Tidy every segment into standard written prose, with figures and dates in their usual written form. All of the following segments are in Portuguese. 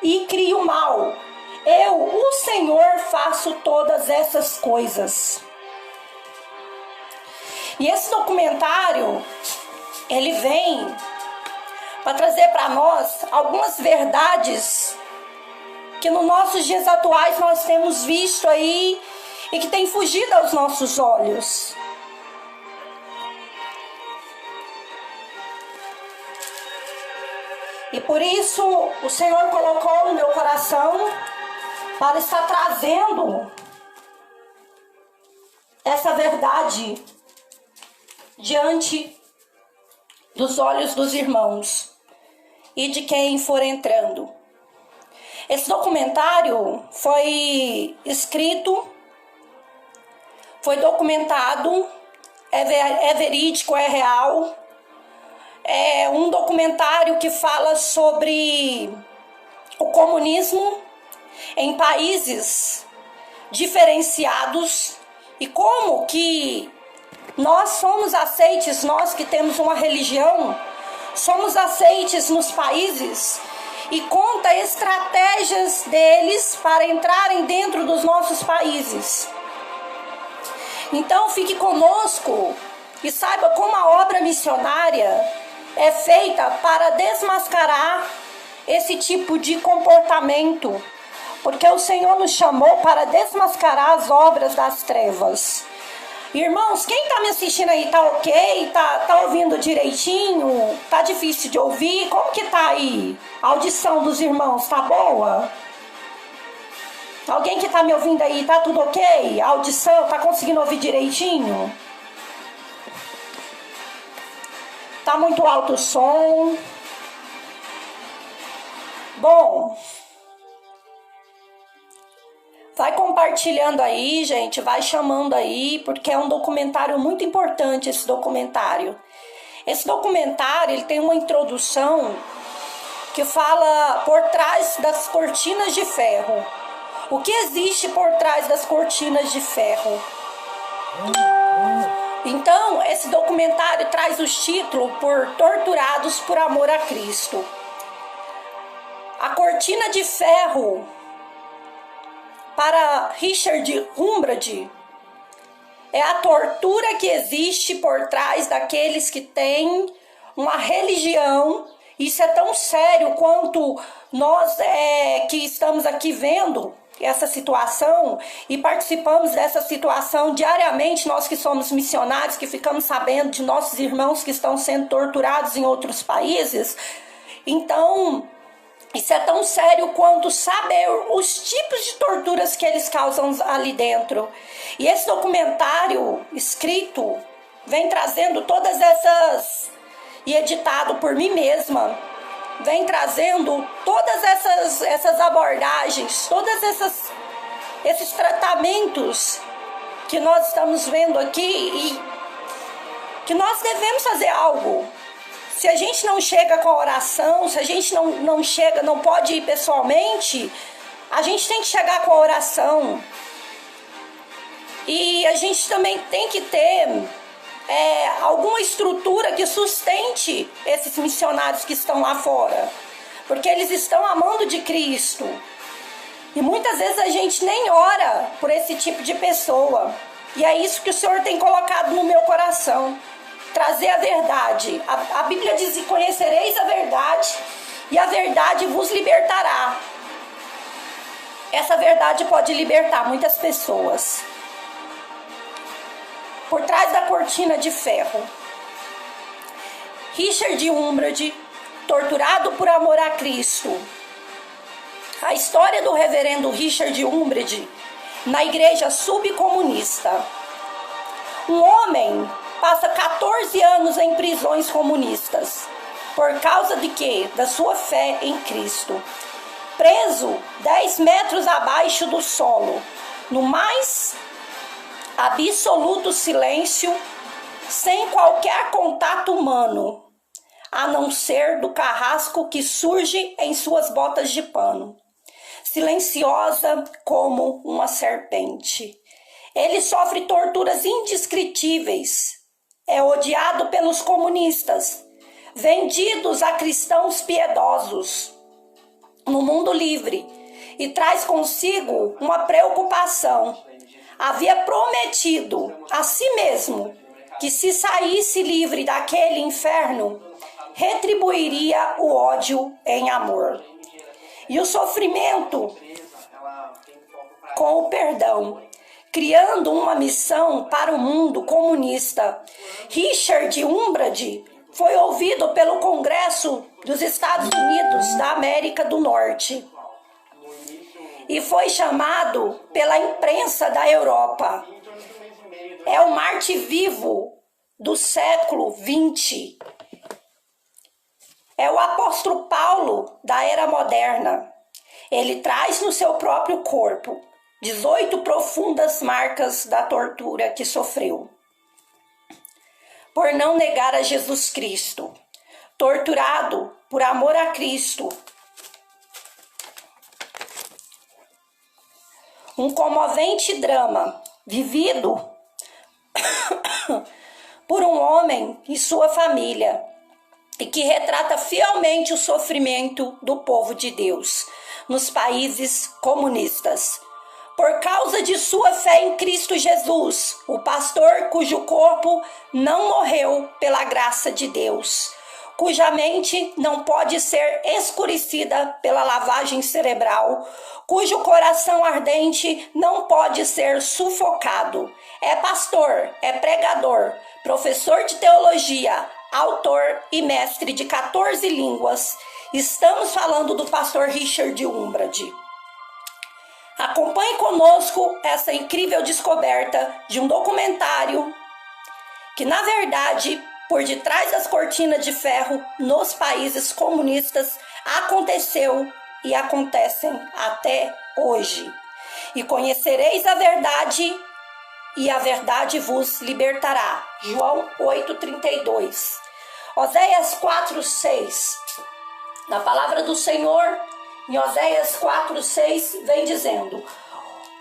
e crio mal. Eu, o Senhor, faço todas essas coisas. E esse documentário, ele vem para trazer para nós algumas verdades que nos nossos dias atuais nós temos visto aí e que tem fugido aos nossos olhos. E por isso o Senhor colocou no meu coração para estar trazendo essa verdade diante dos olhos dos irmãos e de quem for entrando. Esse documentário foi escrito, foi documentado, é verídico, é real. É um documentário que fala sobre o comunismo em países diferenciados e como que nós somos aceites, nós que temos uma religião, somos aceites nos países, e conta estratégias deles para entrarem dentro dos nossos países. Então fique conosco e saiba como a obra missionária é feita para desmascarar esse tipo de comportamento, porque o Senhor nos chamou para desmascarar as obras das trevas. Irmãos, quem está me assistindo aí, tá ok? Tá ouvindo direitinho? Tá difícil de ouvir? Como que tá aí? A audição dos irmãos tá boa? Alguém que tá me ouvindo aí, tá tudo ok? A audição, tá conseguindo ouvir direitinho? Tá muito alto o som? Bom, vai compartilhando aí, gente, vai chamando aí, porque é um documentário muito importante esse documentário. Esse documentário, ele tem uma introdução que fala por trás das cortinas de ferro. O que existe por trás das cortinas de ferro? Então, esse documentário traz os títulos por Torturados por Amor a Cristo. A cortina de ferro, para Richard Umbridge, é a tortura que existe por trás daqueles que têm uma religião. Isso é tão sério quanto nós que estamos aqui vendo essa situação e participamos dessa situação diariamente, nós que somos missionários, que ficamos sabendo de nossos irmãos que estão sendo torturados em outros países. Então, isso é tão sério quanto saber os tipos de torturas que eles causam ali dentro. E esse documentário escrito vem trazendo todas essas, e editado por mim mesma, vem trazendo todas essas abordagens, todos esses tratamentos que nós estamos vendo aqui e que nós devemos fazer algo. Se a gente não chega com a oração, se a gente não chega, não pode ir pessoalmente, a gente tem que chegar com a oração. E a gente também tem que ter alguma estrutura que sustente esses missionários que estão lá fora, porque eles estão amando de Cristo. E muitas vezes a gente nem ora por esse tipo de pessoa. E é isso que o Senhor tem colocado no meu coração. Trazer a verdade. A Bíblia diz: conhecereis a verdade, e a verdade vos libertará. Essa verdade pode libertar muitas pessoas. Por trás da cortina de ferro. Richard Umbridge, torturado por amor a Cristo. A história do reverendo Richard Umbridge na igreja subcomunista. Um homem passa 14 anos em prisões comunistas. Por causa de quê? Da sua fé em Cristo. Preso 10 metros abaixo do solo, no mais absoluto silêncio, sem qualquer contato humano, a não ser do carrasco que surge em suas botas de pano, silenciosa como uma serpente. Ele sofre torturas indescritíveis, é odiado pelos comunistas, vendidos a cristãos piedosos. no mundo livre e traz consigo uma preocupação. Havia prometido a si mesmo que se saísse livre daquele inferno, retribuiria o ódio em amor e o sofrimento com o perdão, criando uma missão para o mundo comunista. Richard Umbridge foi ouvido pelo Congresso dos Estados Unidos da América do Norte e foi chamado pela imprensa da Europa. É o Marte vivo do século XX. É o apóstolo Paulo da era moderna. Ele traz no seu próprio corpo 18 profundas marcas da tortura que sofreu por não negar a Jesus Cristo, torturado por amor a Cristo. Um comovente drama vivido por um homem e sua família e que retrata fielmente o sofrimento do povo de Deus nos países comunistas. Por causa de sua fé em Cristo Jesus, o pastor cujo corpo não morreu pela graça de Deus, cuja mente não pode ser escurecida pela lavagem cerebral, cujo coração ardente não pode ser sufocado. É pastor, é pregador, professor de teologia, autor e mestre de 14 línguas. Estamos falando do pastor Richard Umbridge. Acompanhe conosco essa incrível descoberta de um documentário que, na verdade, por detrás das cortinas de ferro nos países comunistas aconteceu e acontecem até hoje. E conhecereis a verdade, e a verdade vos libertará. João 8,32. Oséias 4,6. Na palavra do Senhor, em Oséias 4,6, vem dizendo: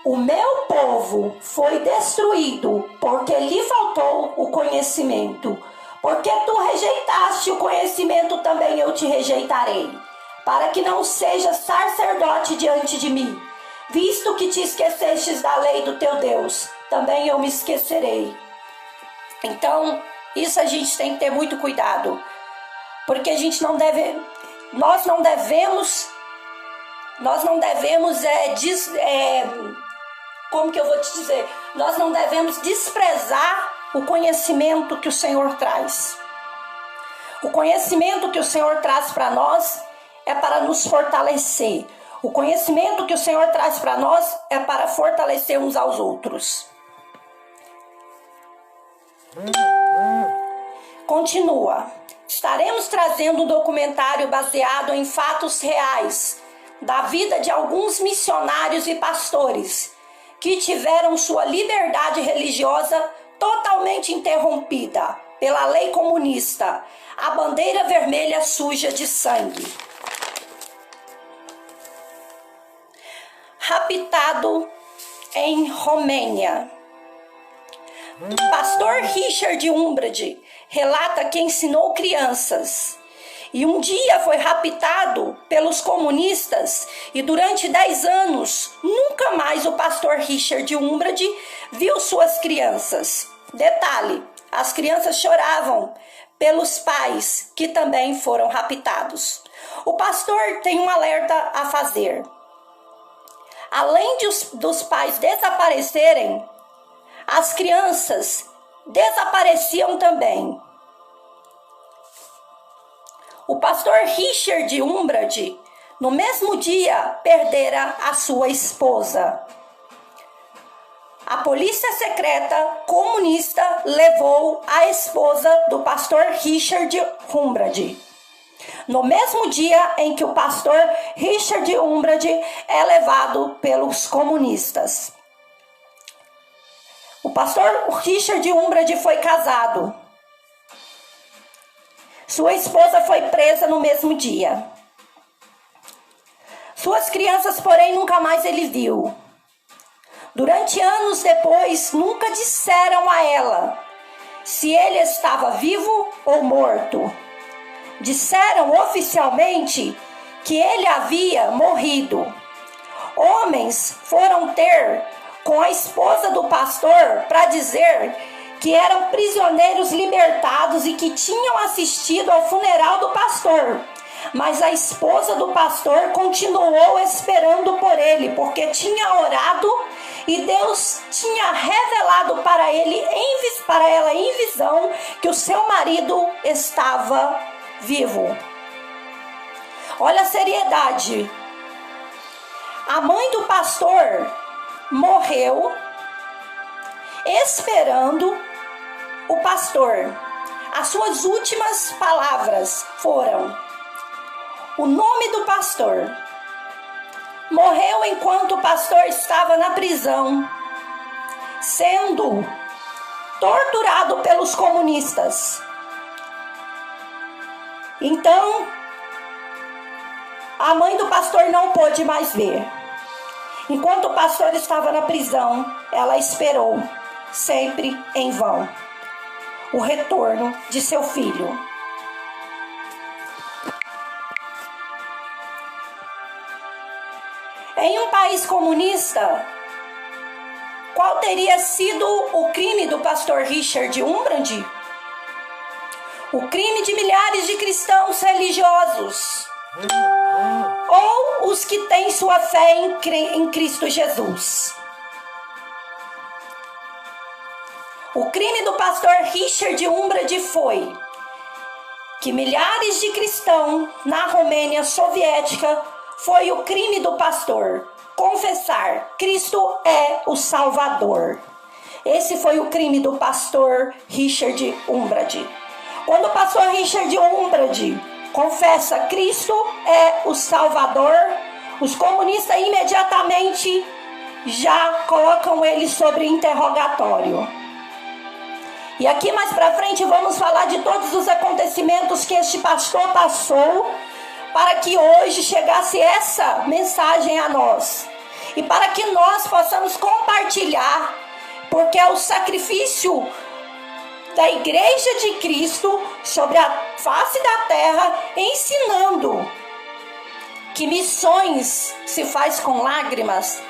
o meu povo foi destruído porque lhe faltou o conhecimento. Porque tu rejeitaste o conhecimento, também eu te rejeitarei, para que não sejas sacerdote diante de mim. Visto que te esquecestes da lei do teu Deus, também eu me esquecerei. Então, isso a gente tem que ter muito cuidado, porque a gente não deve, nós não devemos, como que eu vou te dizer? Nós não devemos desprezar o conhecimento que o Senhor traz. O conhecimento que o Senhor traz para nós é para nos fortalecer. O conhecimento que o Senhor traz para nós é para fortalecer uns aos outros. Continua. Estaremos trazendo um documentário baseado em fatos reais da vida de alguns missionários e pastores que tiveram sua liberdade religiosa totalmente interrompida pela lei comunista, a bandeira vermelha suja de sangue. Raptado em Romênia. Pastor Richard Umbridge relata que ensinou crianças e um dia foi raptado pelos comunistas e durante 10 anos nunca mais o pastor Richard Umbridge viu suas crianças. Detalhe, as crianças choravam pelos pais que também foram raptados. O pastor tem um alerta a fazer. Além dos pais desaparecerem, as crianças desapareciam também. O pastor Richard Umbridge, no mesmo dia, perdera a sua esposa. A polícia secreta comunista levou a esposa do pastor Richard Umbridge. No mesmo dia em que o pastor Richard Umbridge é levado pelos comunistas. O pastor Richard Umbridge foi casado. Sua esposa foi presa no mesmo dia. Suas crianças, porém, nunca mais ele viu. Durante anos depois, nunca disseram a ela se ele estava vivo ou morto. Disseram oficialmente que ele havia morrido. Homens foram ter com a esposa do pastor para dizer que eram prisioneiros libertados e que tinham assistido ao funeral do pastor. Mas a esposa do pastor continuou esperando por ele, porque tinha orado e Deus tinha revelado para ela em visão que o seu marido estava vivo. Olha a seriedade. A mãe do pastor morreu esperando o pastor. As suas últimas palavras foram: o nome do pastor. Morreu enquanto o pastor estava na prisão, sendo torturado pelos comunistas. Então, a mãe do pastor não pôde mais ver. Enquanto o pastor estava na prisão, ela esperou, sempre em vão, o retorno de seu filho. Em um país comunista, qual teria sido o crime do pastor Richard Wurmbrand? O crime de milhares de cristãos religiosos, ou os que têm sua fé em Cristo Jesus. O crime do pastor Richard Wurmbrand foi que milhares de cristãos na Romênia soviética foi o crime do pastor confessar: Cristo é o Salvador. Esse foi o crime do pastor Richard Wurmbrand. Quando o pastor Richard Wurmbrand confessa Cristo é o Salvador, os comunistas imediatamente já colocam ele sobre interrogatório. E aqui mais para frente vamos falar de todos os acontecimentos que este pastor passou para que hoje chegasse essa mensagem a nós. E para que nós possamos compartilhar, porque é o sacrifício da Igreja de Cristo sobre a face da terra, ensinando que missões se faz com lágrimas,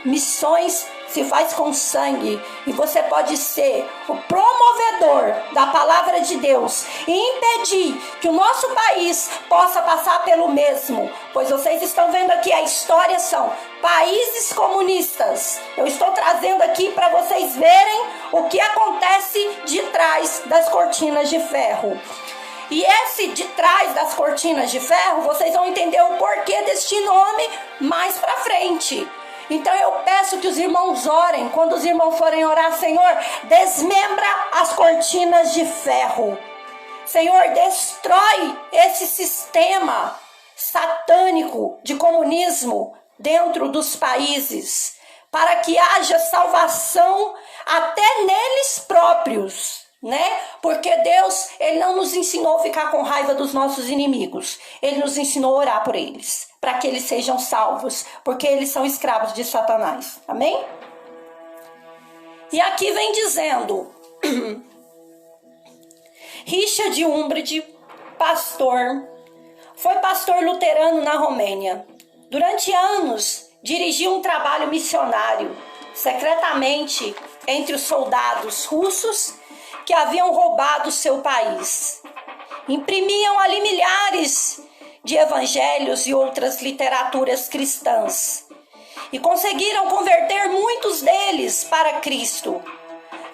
missões se faz com sangue, e você pode ser o promovedor da palavra de Deus e impedir que o nosso país possa passar pelo mesmo, pois vocês estão vendo aqui a história são países comunistas. Eu estou trazendo aqui para vocês verem o que acontece de trás das cortinas de ferro. E esse de trás das cortinas de ferro, vocês vão entender o porquê deste nome mais para frente. Então eu peço que os irmãos orem. Quando os irmãos forem orar: Senhor, desmembra as cortinas de ferro. Senhor, destrói esse sistema satânico de comunismo dentro dos países, para que haja salvação até neles próprios, né? Porque Deus, Ele não nos ensinou a ficar com raiva dos nossos inimigos. Ele nos ensinou a orar por eles, para que eles sejam salvos, porque eles são escravos de Satanás. Amém? E aqui vem dizendo: Richard Wurmbrand, pastor, foi pastor luterano na Romênia. Durante anos, dirigiu um trabalho missionário, secretamente entre os soldados russos que haviam roubado seu país. Imprimiam ali milhares de evangelhos e outras literaturas cristãs, e conseguiram converter muitos deles para Cristo.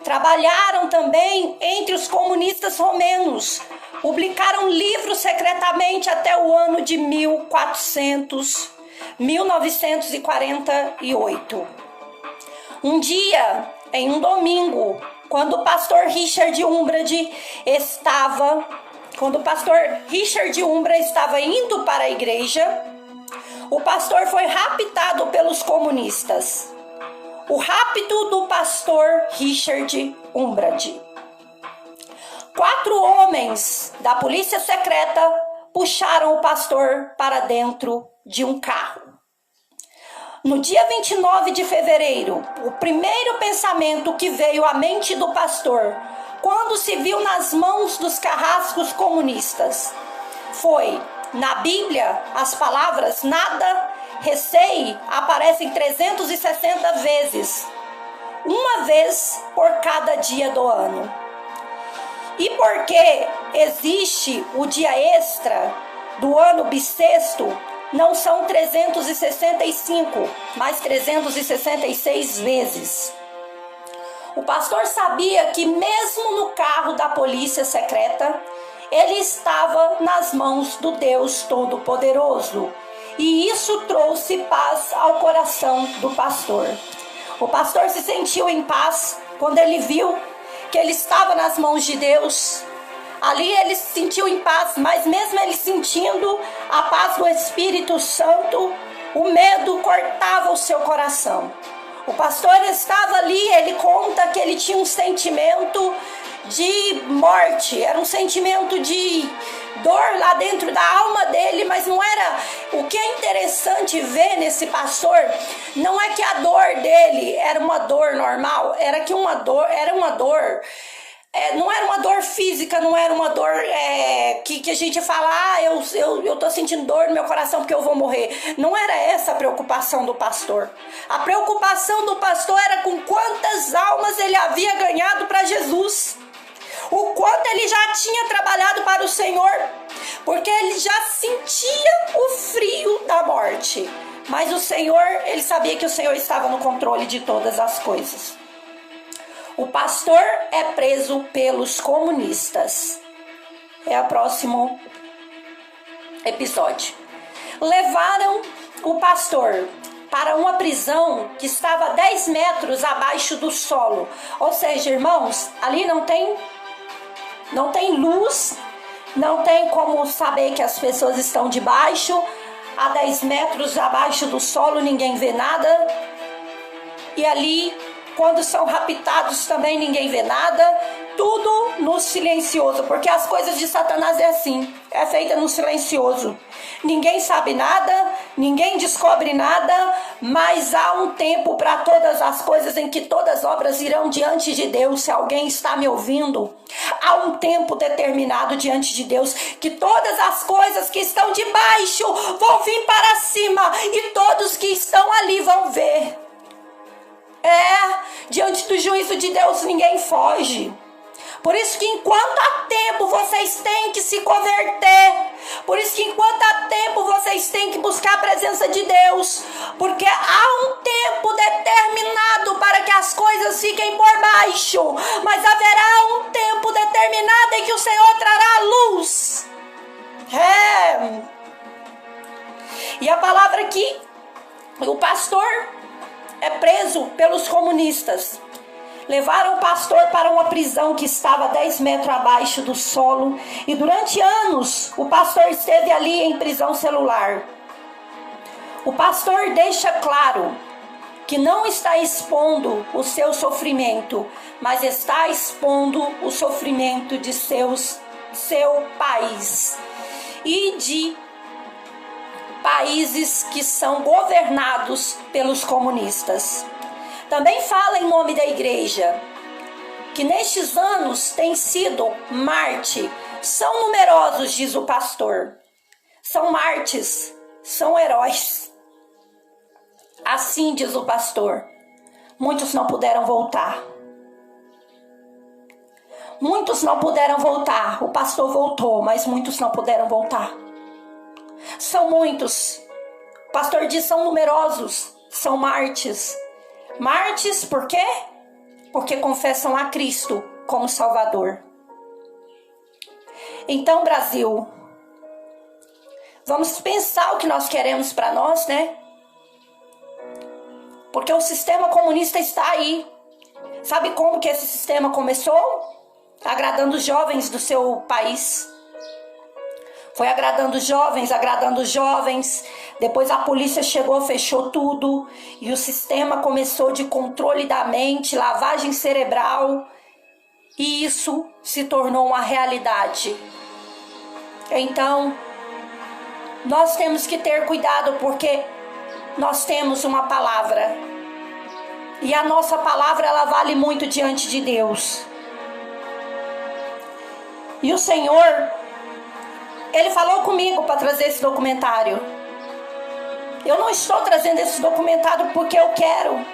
Trabalharam também entre os comunistas romenos, publicaram livros secretamente até o ano de 1948. Um dia, em um domingo, quando o pastor Richard Wurmbrand estava indo para a igreja, o pastor foi raptado pelos comunistas. O rapto do pastor Richard Wurmbrand. 4 homens da polícia secreta puxaram o pastor para dentro de um carro. No dia 29 de fevereiro, o primeiro pensamento que veio à mente do pastor, quando se viu nas mãos dos carrascos comunistas, foi: Na Bíblia, as palavras nada, receie aparecem 360 vezes, uma vez por cada dia do ano. E porque existe o dia extra do ano bissexto, não são 365, mas 366 vezes. O pastor sabia que mesmo no carro da polícia secreta, ele estava nas mãos do Deus Todo-Poderoso. E isso trouxe paz ao coração do pastor. O pastor se sentiu em paz quando ele viu que ele estava nas mãos de Deus. Ali ele se sentiu em paz, mas mesmo ele sentindo a paz do Espírito Santo, o medo cortava o seu coração. O pastor estava ali, ele conta que ele tinha um sentimento de morte, era um sentimento de dor lá dentro da alma dele, mas não era. O que é interessante ver nesse pastor não é que a dor dele era uma dor normal, era que uma dor não era uma dor física, não era uma dor que a gente fala, eu tô sentindo dor no meu coração porque eu vou morrer. Não era essa a preocupação do pastor. A preocupação do pastor era com quantas almas ele havia ganhado para Jesus. O quanto ele já tinha trabalhado para o Senhor, porque ele já sentia o frio da morte. Mas o Senhor, ele sabia que o Senhor estava no controle de todas as coisas. O pastor é preso pelos comunistas. É o próximo episódio. Levaram o pastor para uma prisão que estava 10 metros abaixo do solo. Ou seja, irmãos, ali não tem luz, não tem como saber que as pessoas estão debaixo. A 10 metros abaixo do solo ninguém vê nada. E ali, quando são raptados também ninguém vê nada, tudo no silencioso, porque as coisas de Satanás é assim, é feita no silencioso. Ninguém sabe nada, ninguém descobre nada, mas há um tempo para todas as coisas em que todas as obras irão diante de Deus. Se alguém está me ouvindo, há um tempo determinado diante de Deus, que todas as coisas que estão debaixo vão vir para cima, e todos que estão ali vão ver. Diante do juízo de Deus ninguém foge. Por isso que enquanto há tempo vocês têm que se converter. Por isso que enquanto há tempo vocês têm que buscar a presença de Deus. Porque há um tempo determinado para que as coisas fiquem por baixo. Mas haverá um tempo determinado em que o Senhor trará a luz. E a palavra aqui, o pastor é preso pelos comunistas. Levaram o pastor para uma prisão que estava 10 metros abaixo do solo. E durante anos o pastor esteve ali em prisão celular. O pastor deixa claro que não está expondo o seu sofrimento, mas está expondo o sofrimento de seu país e de países que são governados pelos comunistas. Também fala em nome da igreja que nestes anos tem sido Marte. São numerosos, diz o pastor. São mártires, são heróis. Assim diz o pastor. Muitos não puderam voltar. Muitos não puderam voltar. O pastor voltou, mas muitos não puderam voltar. São muitos. O pastor diz, são numerosos, são mártires. Mártires por quê? Porque confessam a Cristo como Salvador. Então, Brasil, vamos pensar o que nós queremos para nós, né? Porque o sistema comunista está aí. Sabe como que esse sistema começou? Agradando os jovens do seu país. Foi agradando os jovens. Depois a polícia chegou, fechou tudo. E o sistema começou de controle da mente, lavagem cerebral. E isso se tornou uma realidade. Então, nós temos que ter cuidado, porque nós temos uma palavra. E a nossa palavra, ela vale muito diante de Deus. E o Senhor, ele falou comigo para trazer esse documentário. Eu não estou trazendo esse documentário porque eu quero.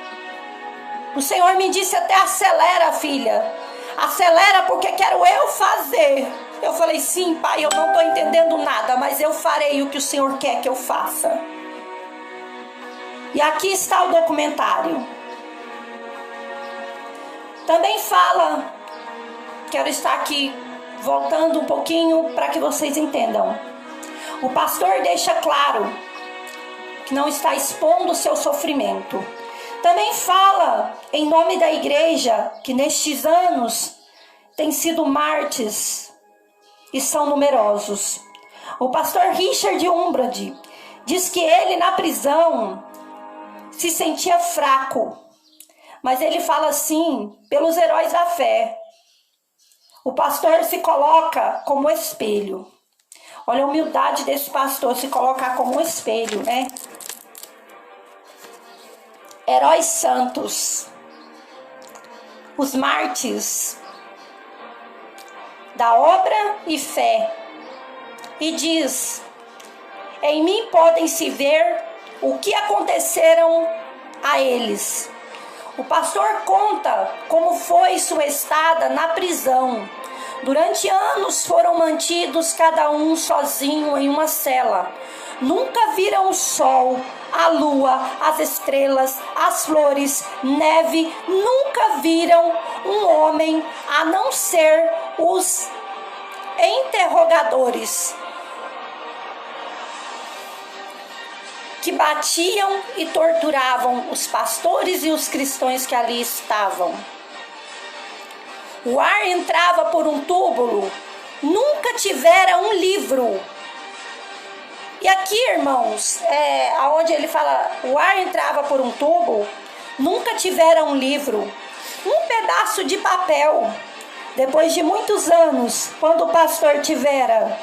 O Senhor me disse até: acelera, filha. Acelera porque quero eu fazer. Eu falei: sim, pai, eu não estou entendendo nada, mas eu farei o que o Senhor quer que eu faça. E aqui está o documentário. Também fala, quero estar aqui voltando um pouquinho para que vocês entendam. O pastor deixa claro que não está expondo o seu sofrimento. Também fala em nome da igreja que nestes anos têm sido mártires e são numerosos. O pastor Richard Umbland diz que ele na prisão se sentia fraco, mas ele fala assim, pelos heróis da fé. O pastor se coloca como espelho. Olha a humildade desse pastor, se colocar como um espelho, né? Heróis santos, os mártires da obra e fé. E diz: em mim podem se ver o que aconteceram a eles. O pastor conta como foi sua estada na prisão. Durante anos foram mantidos cada um sozinho em uma cela. Nunca viram o sol, a lua, as estrelas, as flores, neve. Nunca viram um homem a não ser os interrogadores que batiam e torturavam os pastores e os cristãos que ali estavam. O ar entrava por um túbulo, nunca tivera um livro. E aqui, irmãos, aonde ele fala, o ar entrava por um tubo, nunca tivera um livro, um pedaço de papel. Depois de muitos anos, quando o pastor tivera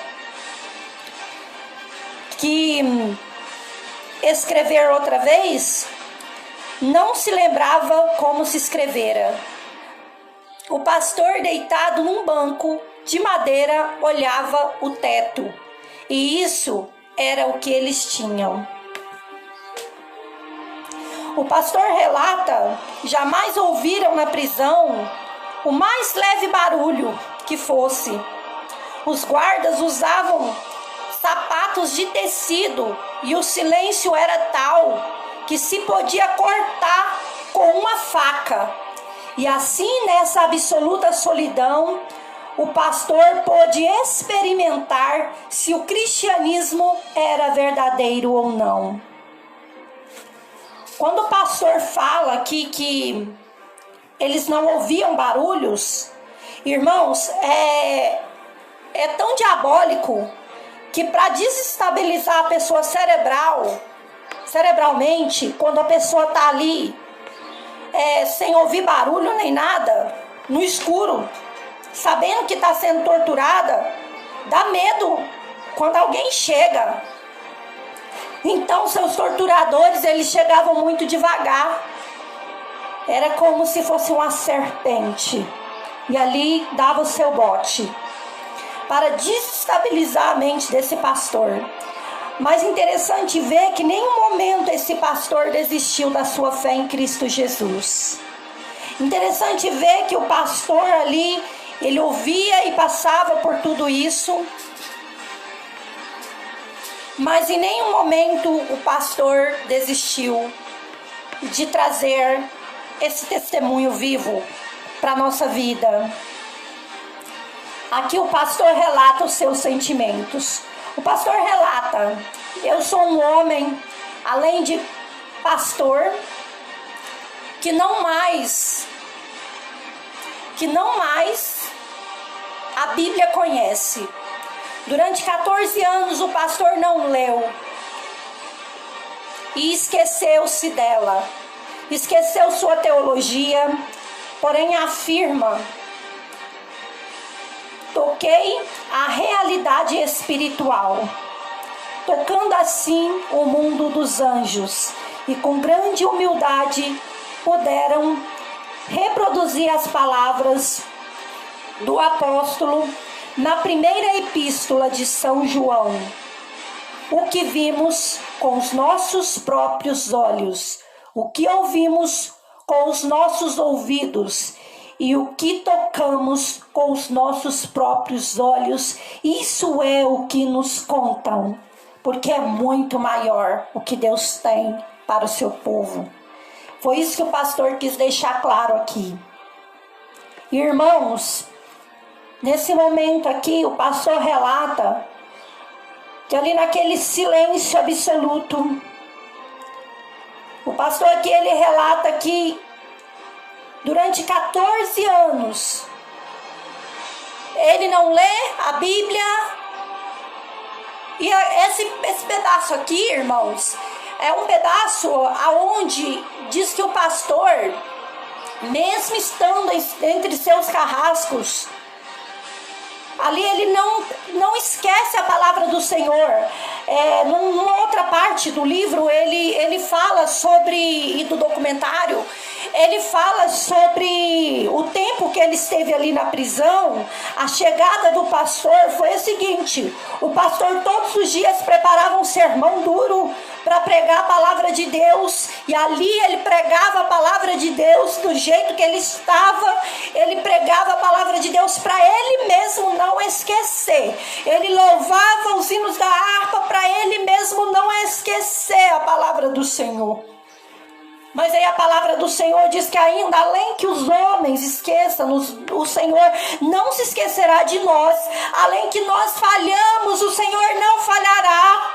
que escrever outra vez, não se lembrava como se escrevera. O pastor, deitado num banco de madeira, olhava o teto, e isso era o que eles tinham. O pastor relata: jamais ouviram na prisão o mais leve barulho que fosse. Os guardas usavam sapatos de tecido e o silêncio era tal que se podia cortar com uma faca. E assim, nessa absoluta solidão, o pastor pôde experimentar se o cristianismo era verdadeiro ou não. Quando o pastor fala aqui que eles não ouviam barulhos, irmãos, é tão diabólico que para desestabilizar a pessoa cerebralmente, quando a pessoa está ali sem ouvir barulho nem nada, no escuro, sabendo que está sendo torturada, dá medo quando alguém chega. Então seus torturadores, eles chegavam muito devagar. Era como se fosse uma serpente. E ali dava o seu bote para desestabilizar a mente desse pastor. Mas interessante ver que em nenhum momento esse pastor desistiu da sua fé em Cristo Jesus. Interessante ver que o pastor ali, ele ouvia e passava por tudo isso, mas em nenhum momento o pastor desistiu de trazer esse testemunho vivo para a nossa vida. Aqui o pastor relata os seus sentimentos. O pastor relata: eu sou um homem, além de pastor, que não mais a Bíblia conhece. Durante 14 anos o pastor não leu e esqueceu-se dela, esqueceu sua teologia, porém afirma: toquei a realidade espiritual, tocando assim o mundo dos anjos, e com grande humildade puderam reproduzir as palavras do apóstolo na primeira epístola de São João, o que vimos com os nossos próprios olhos, o que ouvimos com os nossos ouvidos e o que tocamos com os nossos próprios olhos, isso é o que nos contam, porque é muito maior o que Deus tem para o seu povo. Foi isso que o pastor quis deixar claro aqui. Irmãos, nesse momento aqui, o pastor relata que ali naquele silêncio absoluto, o pastor aqui, ele relata que durante 14 anos, ele não lê a Bíblia. E esse pedaço aqui, irmãos, é um pedaço aonde diz que o pastor, mesmo estando entre seus carrascos, ali ele não esquece a palavra do Senhor. Numa outra parte do livro, ele fala sobre, e do documentário, ele fala sobre o tempo que ele esteve ali na prisão. A chegada do pastor foi a seguinte: o pastor todos os dias preparava um sermão duro para pregar a palavra de Deus, e ali ele pregava a palavra de Deus do jeito que ele estava. Ele pregava a palavra de Deus para ele mesmo não esquecer. Ele louvava os hinos da harpa para ele mesmo não esquecer a palavra do Senhor. Mas aí a palavra do Senhor diz que ainda, além que os homens esqueçam, o Senhor não se esquecerá de nós. Além que nós falhamos, o Senhor não falhará.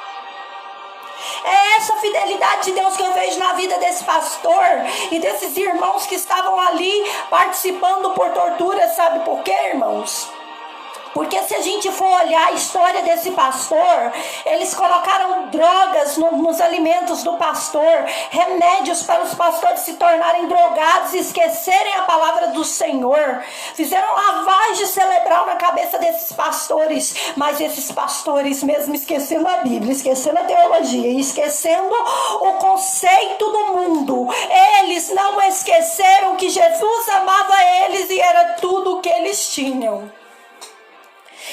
É essa fidelidade de Deus que eu vejo na vida desse pastor e desses irmãos que estavam ali participando por tortura. Sabe por quê, irmãos? Porque se a gente for olhar a história desse pastor, eles colocaram drogas nos alimentos do pastor, remédios para os pastores se tornarem drogados e esquecerem a palavra do Senhor. Fizeram lavagem cerebral na cabeça desses pastores, mas esses pastores, mesmo esquecendo a Bíblia, esquecendo a teologia e esquecendo o conceito do mundo, eles não esqueceram que Jesus amava eles e era tudo o que eles tinham.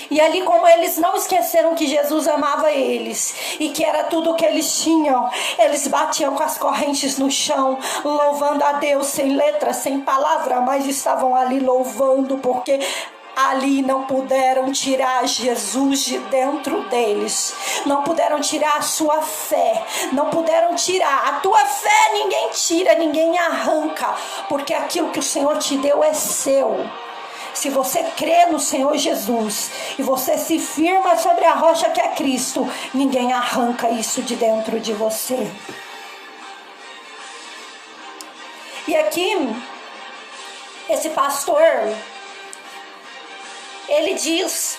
E ali, como eles não esqueceram que Jesus amava eles e que era tudo o que eles tinham, eles batiam com as correntes no chão, louvando a Deus sem letra, sem palavra, mas estavam ali louvando, porque ali não puderam tirar Jesus de dentro deles, não puderam tirar a sua fé, não puderam tirar a tua fé. Ninguém tira, ninguém arranca, porque aquilo que o Senhor te deu é seu. Se você crê no Senhor Jesus e você se firma sobre a rocha que é Cristo, ninguém arranca isso de dentro de você. E aqui, esse pastor, ele diz,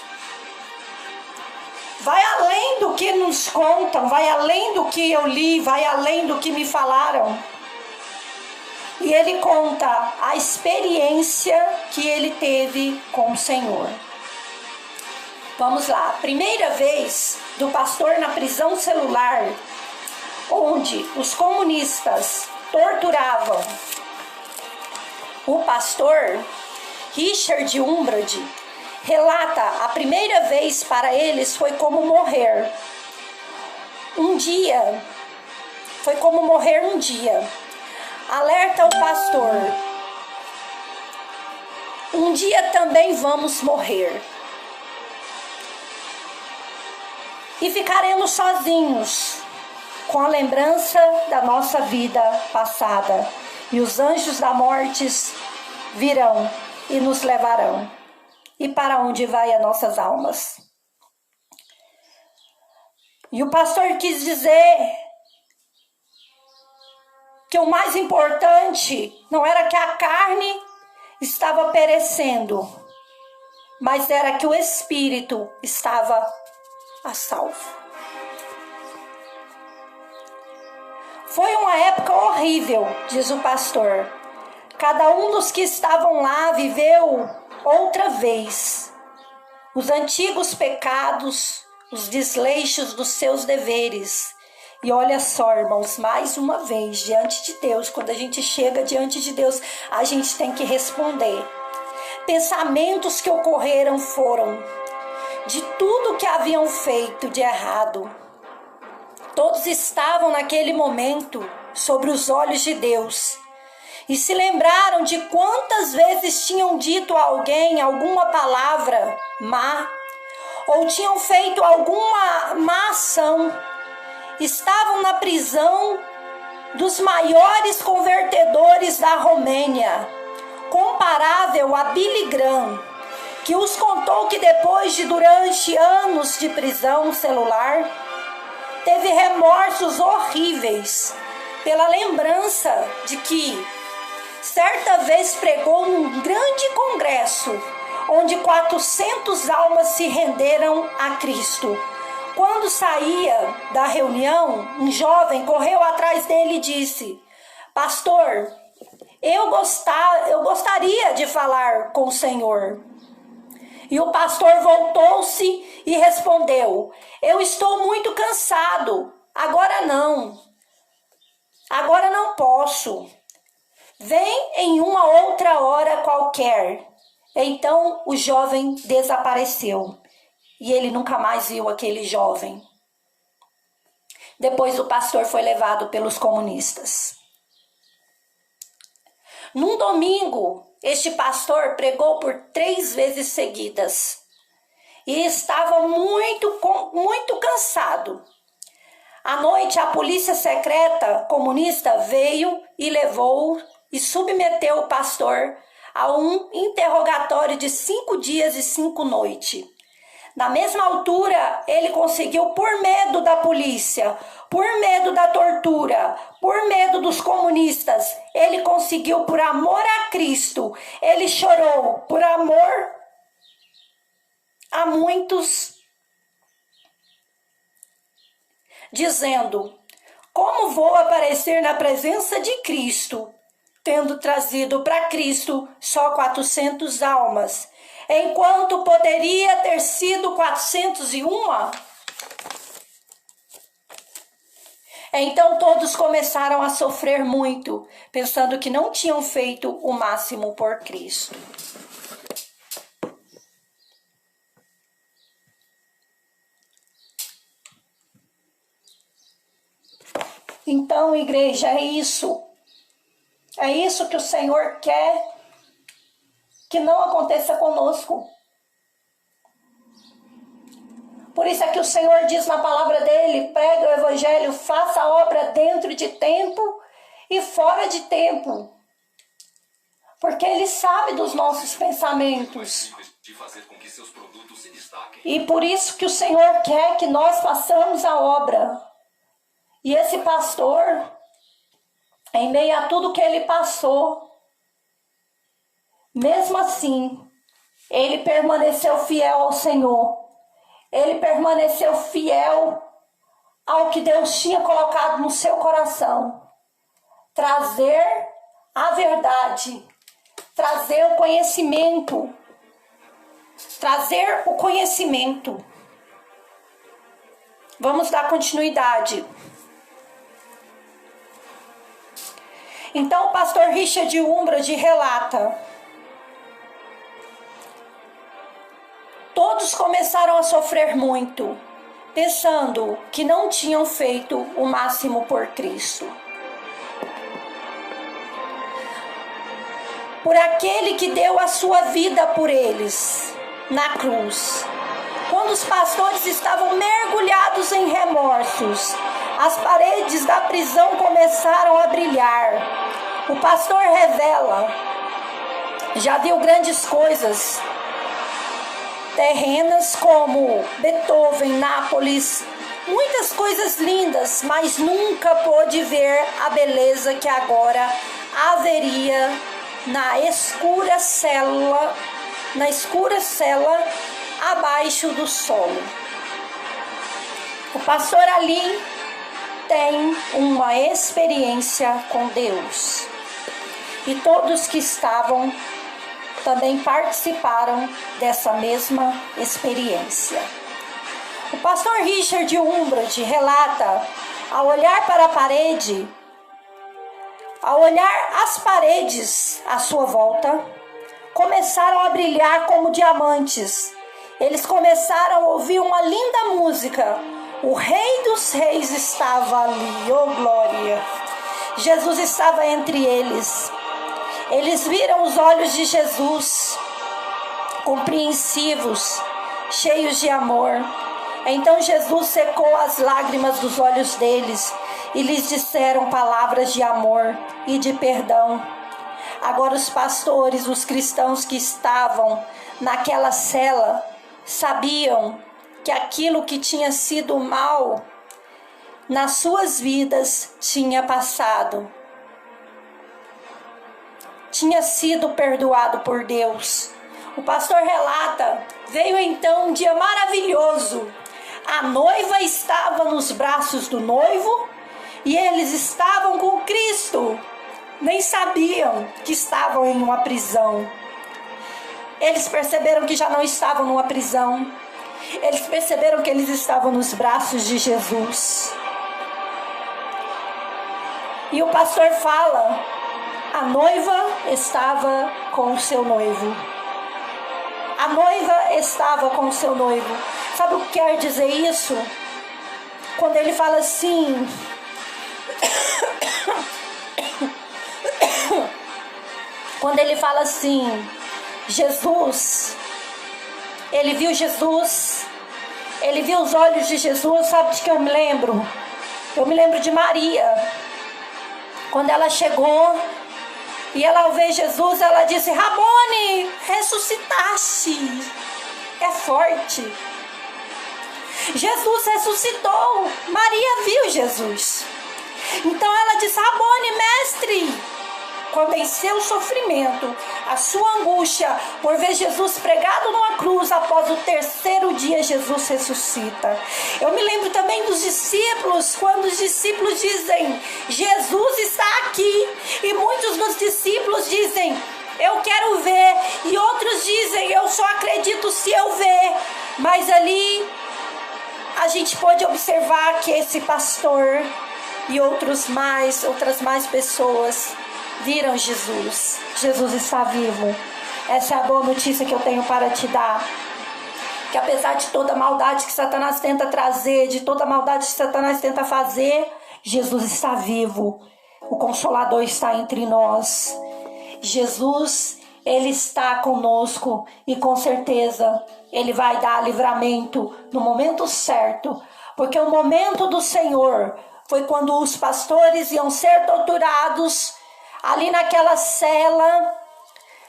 vai além do que nos contam, vai além do que eu li, vai além do que me falaram. E ele conta a experiência que ele teve com o Senhor. Vamos lá. Primeira vez do pastor na prisão celular, onde os comunistas torturavam o pastor, Richard Umbrat relata: a primeira vez para eles foi como morrer. Foi como morrer um dia. Alerta o pastor: um dia também vamos morrer. E ficaremos sozinhos, com a lembrança da nossa vida passada. E os anjos da morte virão e nos levarão. E para onde vai as nossas almas? E o pastor quis dizer que o mais importante não era que a carne estava perecendo, mas era que o espírito estava a salvo. Foi uma época horrível, diz o pastor. Cada um dos que estavam lá viveu outra vez os antigos pecados, os desleixos dos seus deveres. E olha só, irmãos, mais uma vez, diante de Deus, quando a gente chega diante de Deus, a gente tem que responder. Pensamentos que ocorreram foram: de tudo que haviam feito de errado. Todos estavam naquele momento sobre os olhos de Deus e se lembraram de quantas vezes tinham dito a alguém alguma palavra má ou tinham feito alguma má ação. Estavam na prisão dos maiores convertedores da Romênia, comparável a Billy Graham, que os contou que durante anos de prisão celular, teve remorsos horríveis pela lembrança de que certa vez pregou num grande congresso onde 400 almas se renderam a Cristo. Quando saía da reunião, um jovem correu atrás dele e disse: pastor, eu gostaria de falar com o Senhor. E o pastor voltou-se e respondeu: eu estou muito cansado, agora não posso. Vem em uma outra hora qualquer. Então o jovem desapareceu e ele nunca mais viu aquele jovem. Depois o pastor foi levado pelos comunistas. Num domingo, este pastor pregou por 3 vezes seguidas e estava muito cansado. À noite, a polícia secreta comunista veio e levou e submeteu o pastor a um interrogatório de 5 dias e 5 noites. Na mesma altura, ele conseguiu, por medo da polícia, por medo da tortura, por medo dos comunistas, ele conseguiu, por amor a Cristo, ele chorou por amor a muitos, dizendo: como vou aparecer na presença de Cristo, tendo trazido para Cristo só 400 almas, enquanto poderia ter sido 401? Então todos começaram a sofrer muito, pensando que não tinham feito o máximo por Cristo. Então, igreja, é isso. É isso que o Senhor quer que não aconteça conosco. Por isso é que o Senhor diz na palavra dele: pregue o evangelho, faça a obra dentro de tempo e fora de tempo. Porque ele sabe dos nossos pensamentos. E por isso que o Senhor quer que nós façamos a obra. E esse pastor, em meio a tudo que ele passou, mesmo assim, ele permaneceu fiel ao Senhor. Ele permaneceu fiel ao que Deus tinha colocado no seu coração. Trazer a verdade, trazer o conhecimento. Trazer o conhecimento. Vamos dar continuidade. Então o pastor Richard Umbridge relata: todos começaram a sofrer muito, pensando que não tinham feito o máximo por Cristo. Por aquele que deu a sua vida por eles na cruz. Quando os pastores estavam mergulhados em remorsos, as paredes da prisão começaram a brilhar. O pastor revela: já viu grandes coisas terrenas como Beethoven, Nápoles, muitas coisas lindas, mas nunca pôde ver a beleza que agora haveria na escura cela abaixo do solo. O pastor ali tem uma experiência com Deus. E todos que estavam também participaram dessa mesma experiência. O pastor Richard Umbridge relata: ao olhar para a parede, ao olhar as paredes à sua volta, começaram a brilhar como diamantes, eles começaram a ouvir uma linda música. O Rei dos Reis estava ali, oh glória! Jesus estava entre eles. Eles viram os olhos de Jesus, compreensivos, cheios de amor. Então Jesus secou as lágrimas dos olhos deles e lhes disseram palavras de amor e de perdão. Agora os pastores, os cristãos que estavam naquela cela, sabiam que aquilo que tinha sido mal nas suas vidas tinha passado. Tinha sido perdoado por Deus. O pastor relata, veio então um dia maravilhoso. A noiva estava nos braços do noivo e eles estavam com Cristo. Nem sabiam que estavam em uma prisão. Eles perceberam que já não estavam numa prisão. Eles perceberam que eles estavam nos braços de Jesus. E o pastor fala, a noiva estava com o seu noivo. A noiva estava com o seu noivo. Sabe o que quer dizer isso? Quando ele fala assim... Quando ele fala assim, Jesus, ele viu Jesus, ele viu os olhos de Jesus, sabe de que eu me lembro? Eu me lembro de Maria. Quando ela chegou e ela ao ver Jesus, ela disse, Rabone, ressuscitaste. É forte. Jesus ressuscitou. Maria viu Jesus. Então ela disse, Rabone, mestre. Quando em seu sofrimento, a sua angústia por ver Jesus pregado numa cruz, após o terceiro dia Jesus ressuscita. Eu me lembro também dos discípulos, quando os discípulos dizem, Jesus está aqui. E muitos dos discípulos dizem, eu quero ver. E outros dizem, eu só acredito se eu ver. Mas ali a gente pode observar que esse pastor e outras mais pessoas viram Jesus. Jesus está vivo. Essa é a boa notícia que eu tenho para te dar. Que apesar de toda a maldade que Satanás tenta trazer, de toda a maldade que Satanás tenta fazer, Jesus está vivo. O Consolador está entre nós. Jesus, Ele está conosco e com certeza Ele vai dar livramento no momento certo. Porque o momento do Senhor foi quando os pastores iam ser torturados ali naquela cela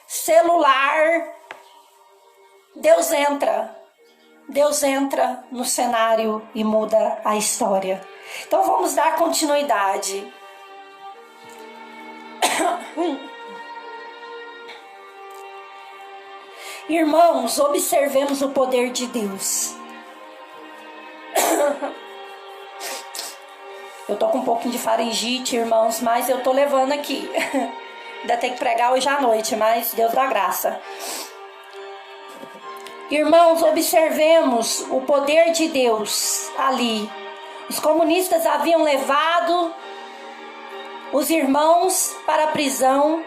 celular. Deus entra no cenário e muda a história. Então vamos dar continuidade. Irmãos, observemos o poder de Deus. Eu tô com um pouquinho de faringite, irmãos, mas eu tô levando aqui. Ainda tem que pregar hoje à noite, mas Deus dá graça. Irmãos, observemos o poder de Deus ali. Os comunistas haviam levado os irmãos para a prisão,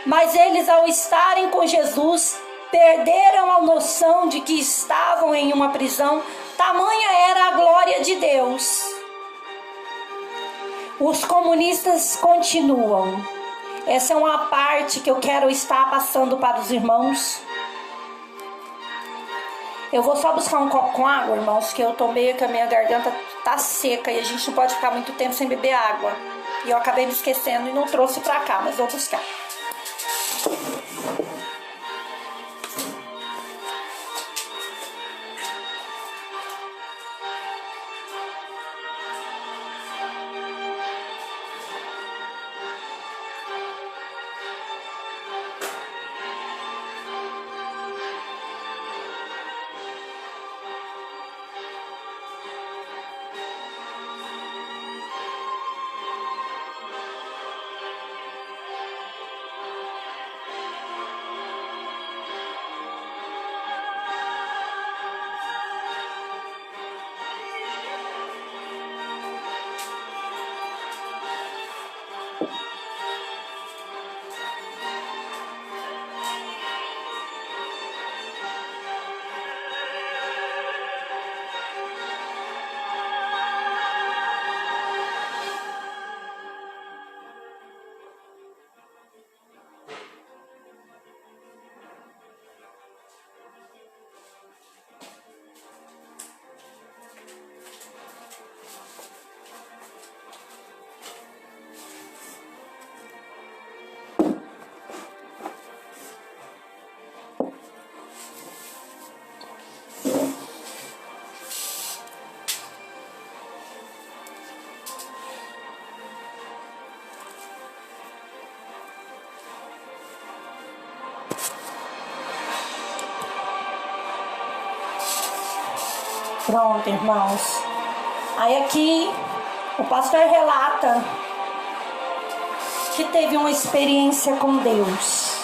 mas eles, ao estarem com Jesus, perderam a noção de que estavam em uma prisão. Tamanha era a glória de Deus. Os comunistas continuam. Essa é uma parte que eu quero estar passando para os irmãos. Eu vou só buscar um copo com água, irmãos, que eu tô meio que a minha garganta tá seca e a gente não pode ficar muito tempo sem beber água. E eu acabei me esquecendo e não trouxe pra cá, mas vou buscar. Pronto, irmãos. Aí aqui o pastor relata que teve uma experiência com Deus.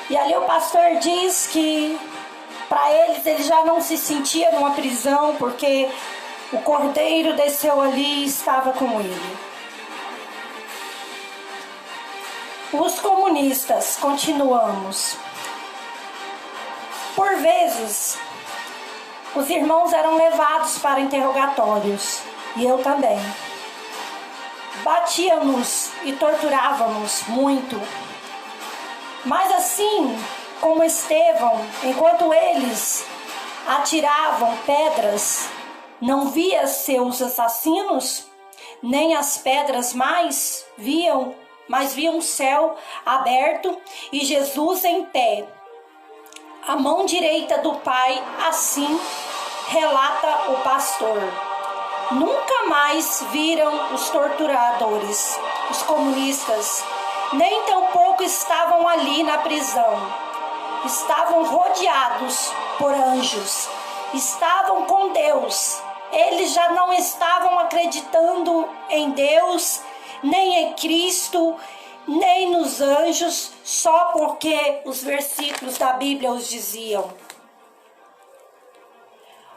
E ali o pastor diz que para eles ele já não se sentia numa prisão, porque o Cordeiro desceu ali e estava com ele. Os comunistas, continuamos. Por vezes, os irmãos eram levados para interrogatórios, e eu também. Batíamos e torturávamos muito. Mas assim como Estevão, enquanto eles atiravam pedras, não via seus assassinos, nem as pedras mais viam, mas viam o céu aberto e Jesus em pé, a mão direita do Pai, assim relata o pastor. Nunca mais viram os torturadores, os comunistas, nem tampouco estavam ali na prisão. Estavam rodeados por anjos, estavam com Deus. Eles já não estavam acreditando em Deus, nem em Cristo, nem nos anjos, só porque os versículos da Bíblia os diziam.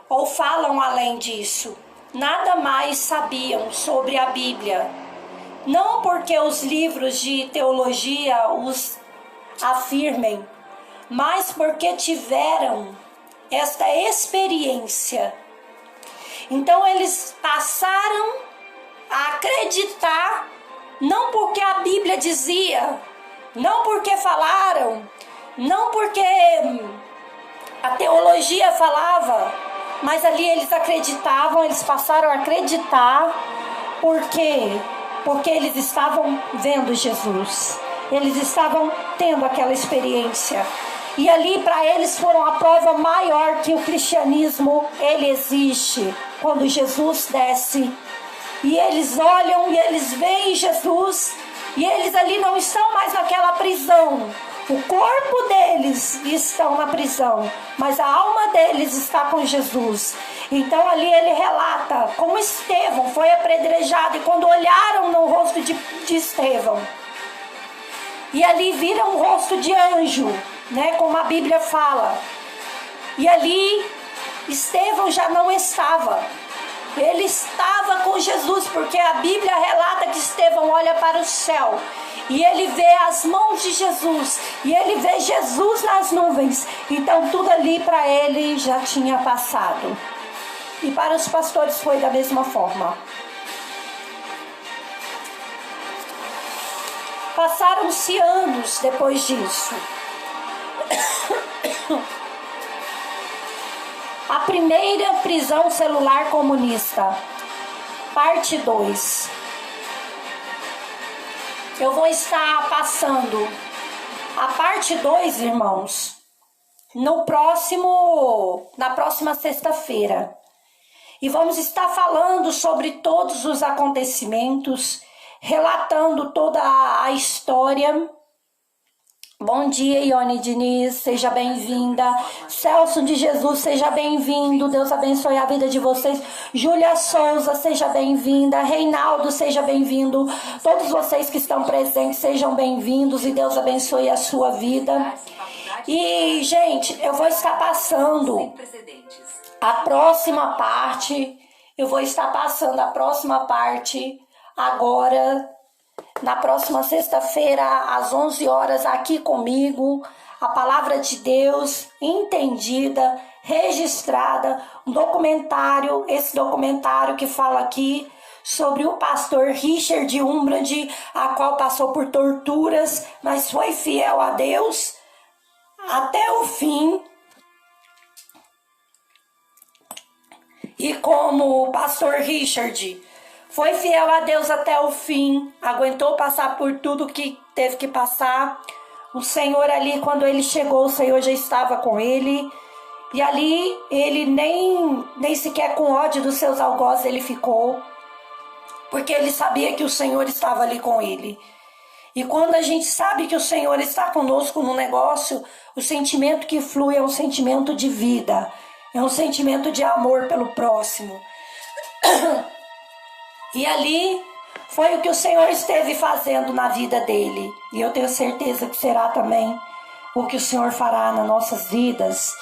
Ou falam além disso. Nada mais sabiam sobre a Bíblia. Não porque os livros de teologia os afirmem, mas porque tiveram esta experiência. Então eles passaram a acreditar, não porque a Bíblia dizia, não porque falaram, não porque a teologia falava, mas ali eles acreditavam, eles passaram a acreditar. Por quê? Porque eles estavam vendo Jesus, eles estavam tendo aquela experiência. E ali para eles foram a prova maior que o cristianismo, ele existe. Quando Jesus desce e eles olham e eles veem Jesus, e eles ali não estão mais naquela prisão. O corpo deles estão na prisão, mas a alma deles está com Jesus. Então ali ele relata como Estevão foi apedrejado, e quando olharam no rosto de Estevão, e ali viram o rosto de anjo, né, como a Bíblia fala. E ali Estevão já não estava. Ele estava com Jesus, porque a Bíblia relata que Estevão olha para o céu e ele vê as mãos de Jesus, e ele vê Jesus nas nuvens. Então tudo ali para ele já tinha passado. E para os pastores foi da mesma forma. Passaram-se anos depois disso. A primeira prisão celular comunista, parte 2. Eu vou estar passando a parte 2, irmãos, na próxima sexta-feira. E vamos estar falando sobre todos os acontecimentos, relatando toda a história. Bom dia, Ione Diniz, seja bem-vinda. Celso de Jesus, seja bem-vindo. Deus abençoe a vida de vocês. Júlia Souza, seja bem-vinda. Reinaldo, seja bem-vindo. Todos vocês que estão presentes, sejam bem-vindos e Deus abençoe a sua vida. E, gente, eu vou estar passando a próxima parte. Eu vou estar passando a próxima parte agora, na próxima sexta-feira, às 11 horas, aqui comigo, a palavra de Deus entendida, registrada, um documentário, esse documentário que fala aqui sobre o pastor Richard Wurmbrand, a qual passou por torturas, mas foi fiel a Deus até o fim. E como o pastor Richard foi fiel a Deus até o fim, aguentou passar por tudo que teve que passar, o Senhor ali, quando ele chegou, o Senhor já estava com ele. E ali ele nem sequer com ódio dos seus algozes ele ficou, porque ele sabia que o Senhor estava ali com ele. E quando a gente sabe que o Senhor está conosco no negócio, o sentimento que flui é um sentimento de vida. é um sentimento de amor pelo próximo. E ali foi o que o Senhor esteve fazendo na vida dele. E eu tenho certeza que será também o que o Senhor fará nas nossas vidas.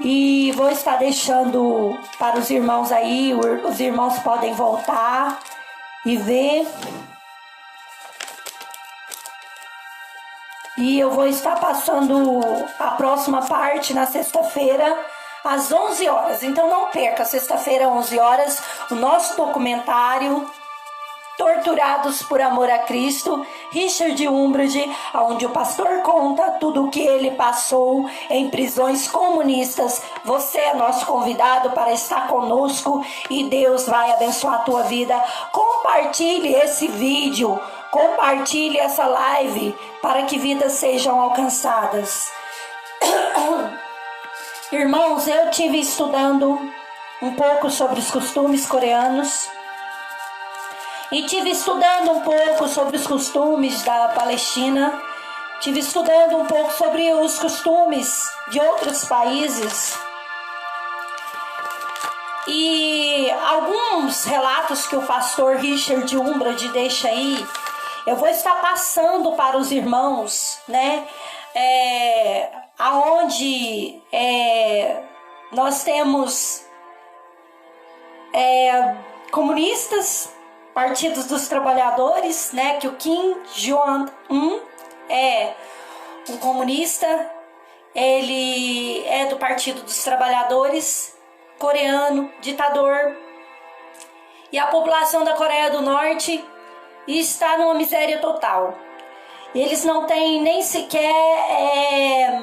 E vou estar deixando para os irmãos aí, os irmãos podem voltar e ver. E eu vou estar passando a próxima parte na sexta-feira, às 11 horas. Então não perca, sexta-feira, 11 horas, o nosso documentário Torturados por Amor a Cristo, Richard Umbridge, onde o pastor conta tudo o que ele passou em prisões comunistas. Você é nosso convidado para estar conosco e Deus vai abençoar a tua vida. Compartilhe esse vídeo, compartilhe essa live para que vidas sejam alcançadas. Irmãos, eu tive estudando um pouco sobre os costumes coreanos. E tive estudando um pouco sobre os costumes da Palestina. Tive estudando um pouco sobre os costumes de outros países. E alguns relatos que o pastor Richard Umbridge deixa aí, eu vou estar passando para os irmãos, né? Aonde nós temos comunistas, partidos dos trabalhadores, né? Que o Kim Jong-un é um comunista, ele é do Partido dos Trabalhadores coreano, ditador. E a população da Coreia do Norte está numa miséria total. Eles não têm nem sequer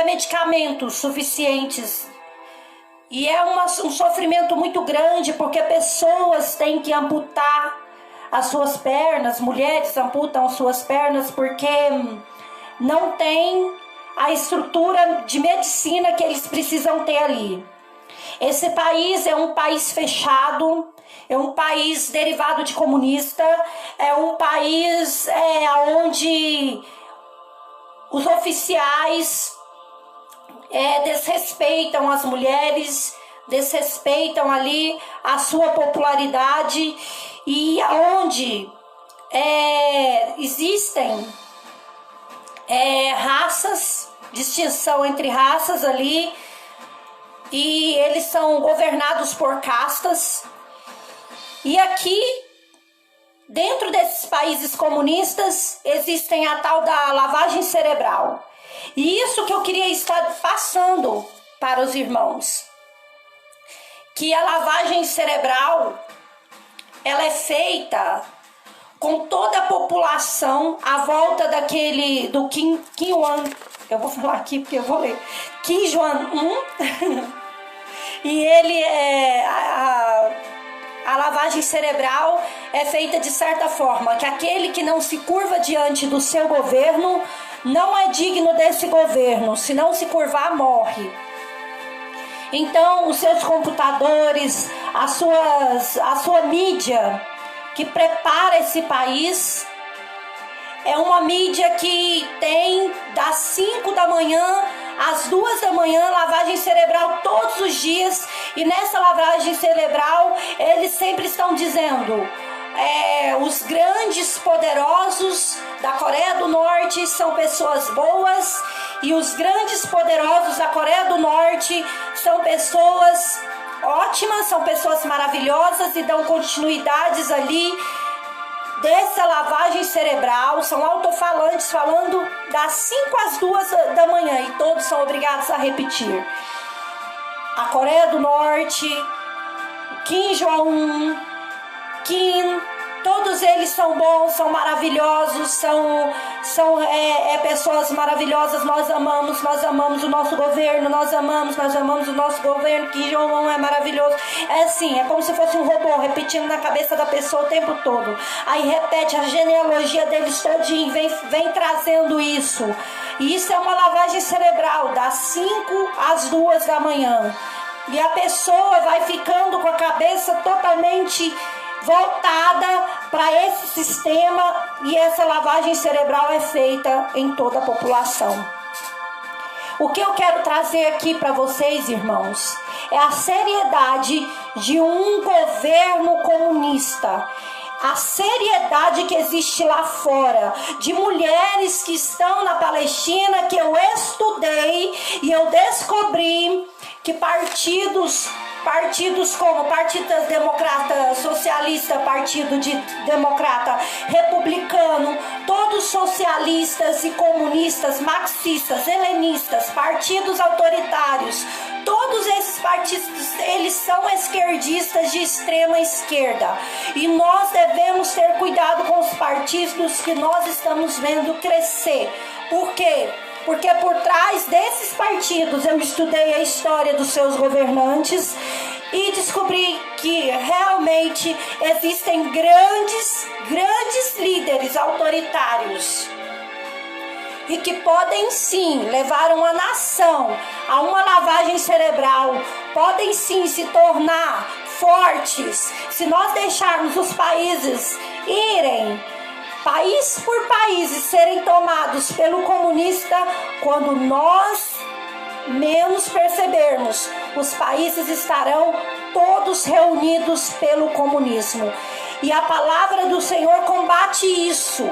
medicamentos suficientes. E é um sofrimento muito grande, porque pessoas têm que amputar as suas pernas, mulheres amputam as suas pernas porque não tem a estrutura de medicina que eles precisam ter ali. Esse país é um país fechado, é um país derivado de comunista, é um país onde os oficiais desrespeitam as mulheres, desrespeitam ali a sua popularidade, e onde existem raças, distinção entre raças ali, e eles são governados por castas. E aqui, dentro desses países comunistas, existem a tal da lavagem cerebral. E isso que eu queria estar passando para os irmãos. Que a lavagem cerebral, ela é feita com toda a população à volta do Kim Jong-un. Eu vou falar aqui porque eu vou ler. Kim Jong-un. E ele a lavagem cerebral é feita de certa forma que aquele que não se curva diante do seu governo não é digno desse governo. Se não se curvar, morre. Então, os seus computadores, a sua mídia que prepara esse país é uma mídia que tem das 5 da manhã às 2 da manhã lavagem cerebral todos os dias. E nessa lavagem cerebral eles sempre estão dizendo os grandes poderosos da Coreia do Norte são pessoas boas, e os grandes poderosos da Coreia do Norte são pessoas ótimas, são pessoas maravilhosas, e dão continuidades ali dessa lavagem cerebral. São altofalantes falando das 5 às 2 da manhã, e todos são obrigados a repetir. A Coreia do Norte, Kim Jong-un, Kim, todos eles são bons, são maravilhosos, são pessoas maravilhosas. Nós amamos o nosso governo, nós amamos o nosso governo. Kim Jong-un é maravilhoso. É assim, é como se fosse um robô repetindo na cabeça da pessoa o tempo todo. Aí repete a genealogia deles todinho, vem trazendo isso. E isso é uma lavagem cerebral, das 5 às 2 da manhã. E a pessoa vai ficando com a cabeça totalmente voltada para esse sistema, e essa lavagem cerebral é feita em toda a população. O que eu quero trazer aqui para vocês, irmãos, é a seriedade de um governo comunista. A seriedade que existe lá fora, de mulheres que estão na Palestina, que eu estudei e eu descobri que partidos como Partido Democrata Socialista, Partido Democrata Republicano, todos socialistas e comunistas, marxistas, helenistas, partidos autoritários, todos esses partidos, eles são esquerdistas de extrema esquerda. E nós devemos ter cuidado com os partidos que nós estamos vendo crescer. Por quê? Porque por trás desses partidos eu estudei a história dos seus governantes e descobri que realmente existem grandes líderes autoritários e que podem sim levar uma nação a uma lavagem cerebral, podem sim se tornar fortes se nós deixarmos os países irem país por país e serem tomados pelo comunista. Quando nós menos percebermos, os países estarão todos reunidos pelo comunismo. E a palavra do Senhor combate isso.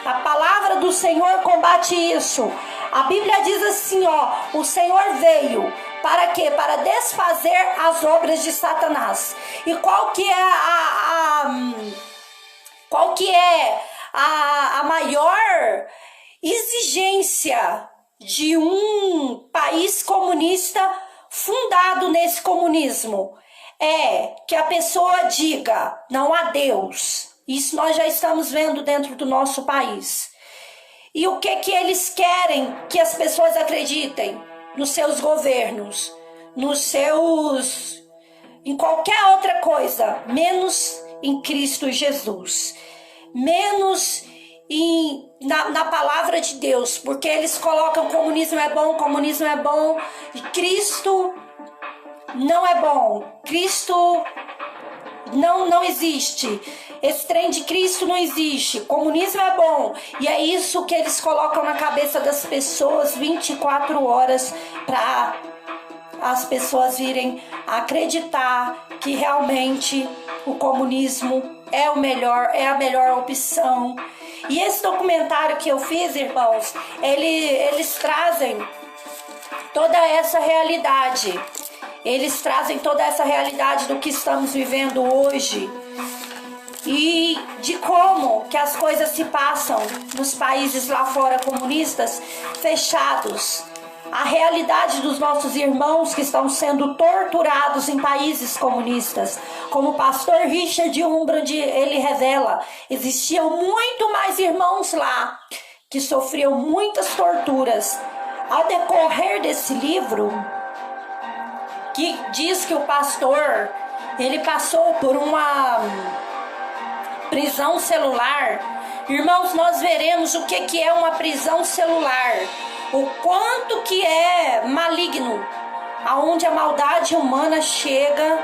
A palavra do Senhor combate isso. A Bíblia diz assim, o Senhor veio para quê? Para desfazer as obras de Satanás. E qual que é a maior exigência de um país comunista fundado nesse comunismo? É que a pessoa diga não a Deus. Isso nós já estamos vendo dentro do nosso país. E o que eles querem que as pessoas acreditem? Nos seus governos, em qualquer outra coisa, menos em Cristo Jesus, menos na palavra de Deus, porque eles colocam comunismo é bom, e Cristo não é bom, Cristo não existe, esse trem de Cristo não existe, comunismo é bom, e é isso que eles colocam na cabeça das pessoas 24 horas para as pessoas virem acreditar que realmente o comunismo é o melhor, é a melhor opção. E esse documentário que eu fiz, irmãos, eles trazem toda essa realidade. Eles trazem toda essa realidade do que estamos vivendo hoje e de como que as coisas se passam nos países lá fora comunistas fechados. A realidade dos nossos irmãos que estão sendo torturados em países comunistas. Como o pastor Richard Umbrand, ele revela, existiam muito mais irmãos lá que sofriam muitas torturas. Ao decorrer desse livro, que diz que o pastor, ele passou por uma prisão celular. Irmãos, nós veremos o que é uma prisão celular. O quanto que é maligno, aonde a maldade humana chega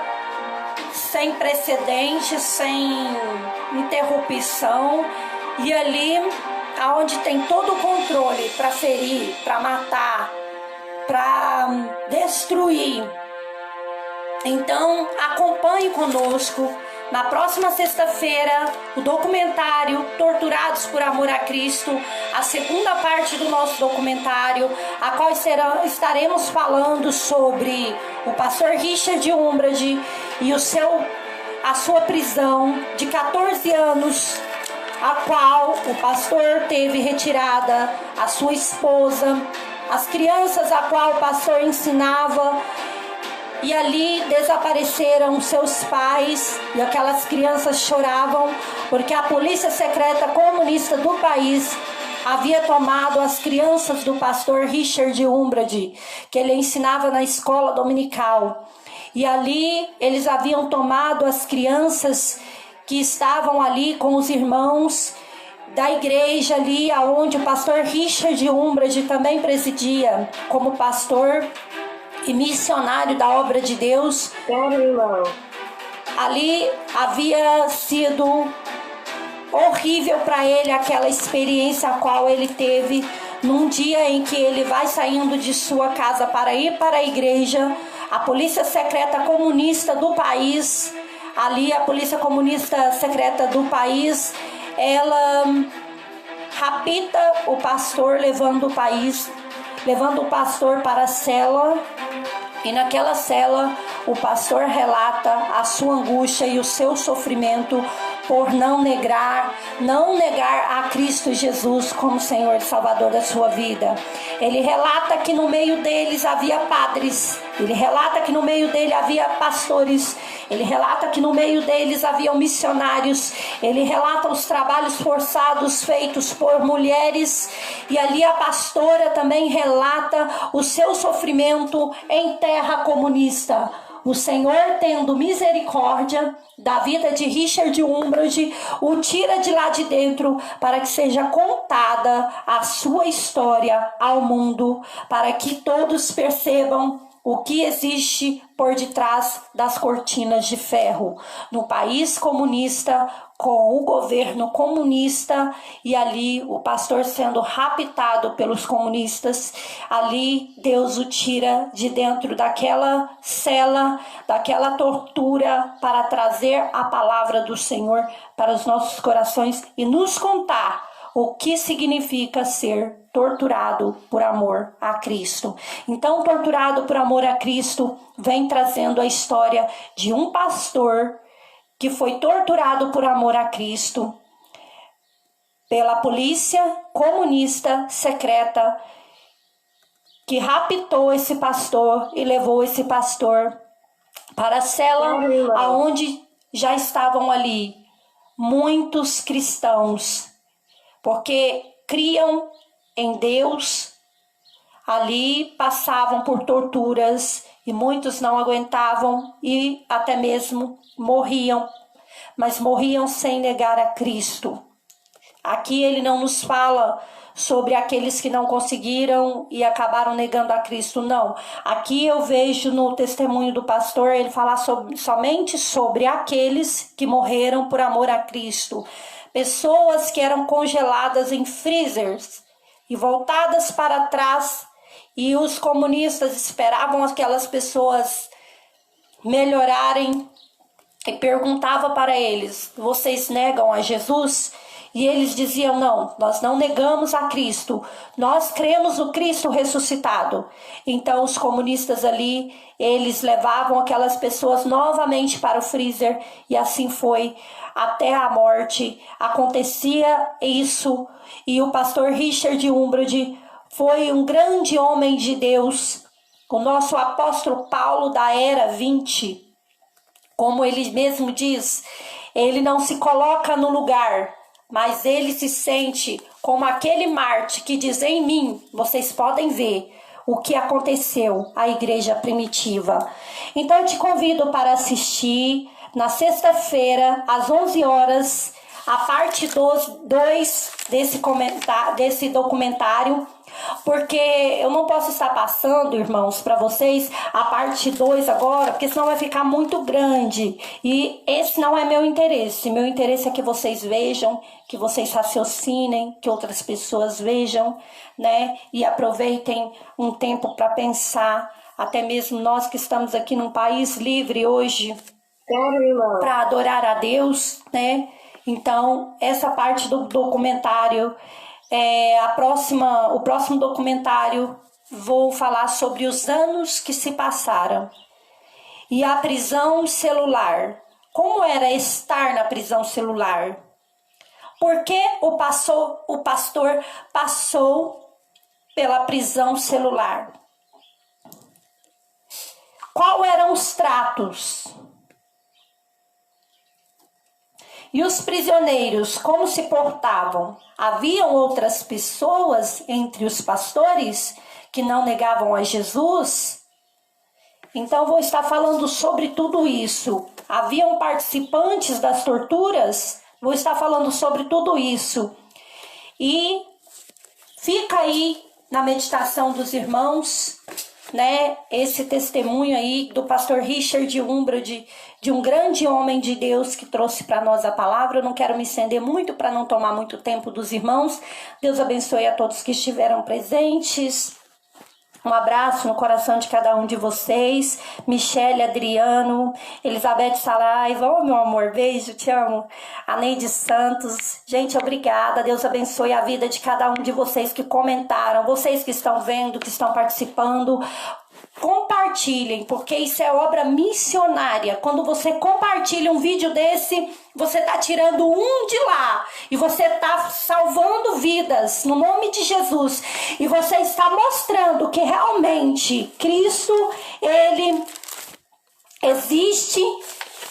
sem precedentes, sem interrupção, e ali aonde tem todo o controle para ferir, para matar, para destruir. Então acompanhe conosco na próxima sexta-feira o documentário Torturados por Amor a Cristo, a segunda parte do nosso documentário, a qual estaremos falando sobre o pastor Richard Umbrand e a sua prisão de 14 anos, a qual o pastor teve retirada a sua esposa, as crianças a qual o pastor ensinava. E ali desapareceram seus pais e aquelas crianças choravam porque a polícia secreta comunista do país havia tomado as crianças do pastor Richard Umbrand, que ele ensinava na escola dominical. E ali eles haviam tomado as crianças que estavam ali com os irmãos da igreja ali aonde o pastor Richard Umbrand também presidia como pastor e missionário da obra de Deus. Ali havia sido horrível para ele aquela experiência a qual ele teve num dia em que ele vai saindo de sua casa para ir para a igreja, a polícia secreta comunista do país, ali a polícia comunista secreta do país, ela rapta o pastor, levando o pastor para a cela. E naquela cela, o pastor relata a sua angústia e o seu sofrimento por não negar a Cristo Jesus como Senhor e Salvador da sua vida. Ele relata que no meio deles havia padres, ele relata que no meio dele havia pastores, ele relata que no meio deles haviam missionários, ele relata os trabalhos forçados feitos por mulheres, e ali a pastora também relata o seu sofrimento em terra comunista. O Senhor, tendo misericórdia da vida de Richard Wurmbrand, o tira de lá de dentro para que seja contada a sua história ao mundo, para que todos percebam o que existe por detrás das cortinas de ferro, no país comunista, com o governo comunista, e ali o pastor sendo raptado pelos comunistas. Ali Deus o tira de dentro daquela cela, daquela tortura, para trazer a palavra do Senhor para os nossos corações e nos contar o que significa ser torturado por amor a Cristo. Então, torturado por amor a Cristo vem trazendo a história de um pastor que foi torturado por amor a Cristo pela polícia comunista secreta, que raptou esse pastor e levou esse pastor para a cela, aonde já estavam ali muitos cristãos, porque criam em Deus. Ali passavam por torturas e muitos não aguentavam e até mesmo morriam, mas morriam sem negar a Cristo. Aqui ele não nos fala sobre aqueles que não conseguiram e acabaram negando a Cristo, não. Aqui eu vejo no testemunho do pastor ele falar somente sobre aqueles que morreram por amor a Cristo. Pessoas que eram congeladas em freezers e voltadas para trás, e os comunistas esperavam aquelas pessoas melhorarem e perguntava para eles: vocês negam a Jesus? E eles diziam: não, nós não negamos a Cristo, nós cremos no Cristo ressuscitado. Então os comunistas ali, eles levavam aquelas pessoas novamente para o freezer, e assim foi até a morte. Acontecia isso, e o pastor Richard Wurmbrand foi um grande homem de Deus, o nosso apóstolo Paulo da era 20, como ele mesmo diz, ele não se coloca no lugar, mas ele se sente como aquele Marte que diz: em mim vocês podem ver o que aconteceu à igreja primitiva. Então eu te convido para assistir na sexta-feira, às 11 horas, a parte 2 desse documentário, porque eu não posso estar passando, irmãos, para vocês a parte 2 agora, porque senão vai ficar muito grande, e esse não é meu interesse. Meu interesse é que vocês vejam, que vocês raciocinem, que outras pessoas vejam, né, e aproveitem um tempo para pensar, até mesmo nós que estamos aqui num país livre hoje, para adorar a Deus, né? Então, essa parte do documentário, o próximo documentário, vou falar sobre os anos que se passaram. E a prisão celular. Como era estar na prisão celular? Por que o pastor passou pela prisão celular? Quais eram os tratos? E os prisioneiros, como se portavam? Haviam outras pessoas entre os pastores que não negavam a Jesus? Então vou estar falando sobre tudo isso. Haviam participantes das torturas? Vou estar falando sobre tudo isso. E fica aí na meditação dos irmãos, né, esse testemunho aí do pastor Richard Wurmbrand de um grande homem de Deus que trouxe para nós a palavra. Eu não quero me estender muito para não tomar muito tempo dos irmãos. Deus abençoe a todos que estiveram presentes. Um abraço no coração de cada um de vocês. Michele, Adriano, Elizabeth Saraiva. Oh, meu amor, beijo, te amo. A Neide Santos. Gente, obrigada. Deus abençoe a vida de cada um de vocês que comentaram. Vocês que estão vendo, que estão participando. Compartilhem, porque isso é obra missionária. Quando você compartilha um vídeo desse, você está tirando um de lá e você está salvando vidas no nome de Jesus, e você está mostrando que realmente Cristo, ele existe.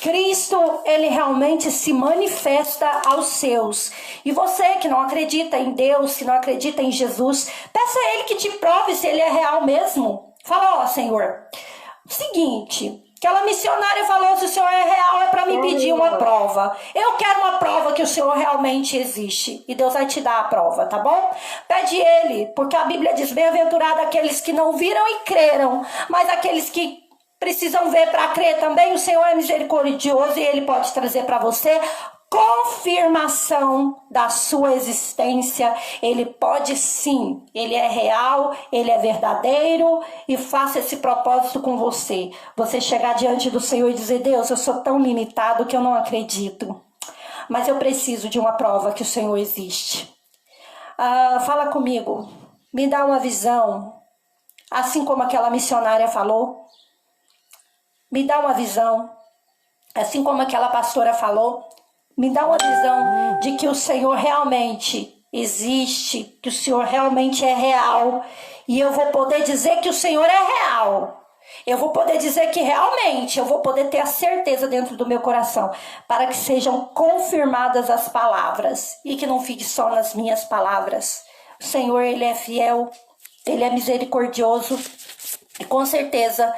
Cristo, ele realmente se manifesta aos seus. E você que não acredita em Deus, que não acredita em Jesus, peça a ele que te prove se ele é real mesmo. Fala, ó, Senhor, seguinte, aquela missionária falou, se o Senhor é real, é para me pedir uma prova. Eu quero uma prova que o Senhor realmente existe. E Deus vai te dar a prova, tá bom? Pede ele, porque a Bíblia diz, bem-aventurado aqueles que não viram e creram, mas aqueles que precisam ver para crer também. O Senhor é misericordioso e ele pode trazer para você confirmação da sua existência. Ele pode sim, ele é real, ele é verdadeiro, e faça esse propósito com você. Você chegar diante do Senhor e dizer, Deus, eu sou tão limitado que eu não acredito, mas eu preciso de uma prova que o Senhor existe. Fala comigo, me dá uma visão, assim como aquela missionária falou. Me dá uma visão, assim como aquela pastora falou. Me dá uma visão de que o Senhor realmente existe, que o Senhor realmente é real. E eu vou poder dizer que o Senhor é real. Eu vou poder dizer que realmente eu vou poder ter a certeza dentro do meu coração, para que sejam confirmadas as palavras e que não fique só nas minhas palavras. O Senhor, ele é fiel, ele é misericordioso e com certeza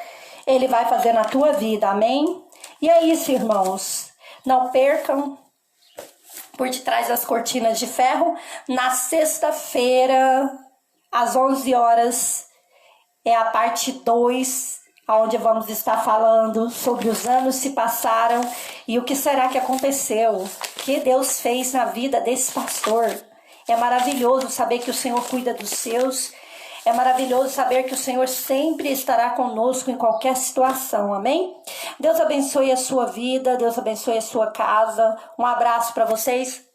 ele vai fazer na tua vida, amém? E é isso, irmãos. Não percam Por Detrás das Cortinas de Ferro. Na sexta-feira, às 11 horas, é a parte 2, onde vamos estar falando sobre os anos se passaram e o que será que aconteceu, o que Deus fez na vida desse pastor. É maravilhoso saber que o Senhor cuida dos seus. É maravilhoso saber que o Senhor sempre estará conosco em qualquer situação, amém? Deus abençoe a sua vida, Deus abençoe a sua casa. Um abraço para vocês.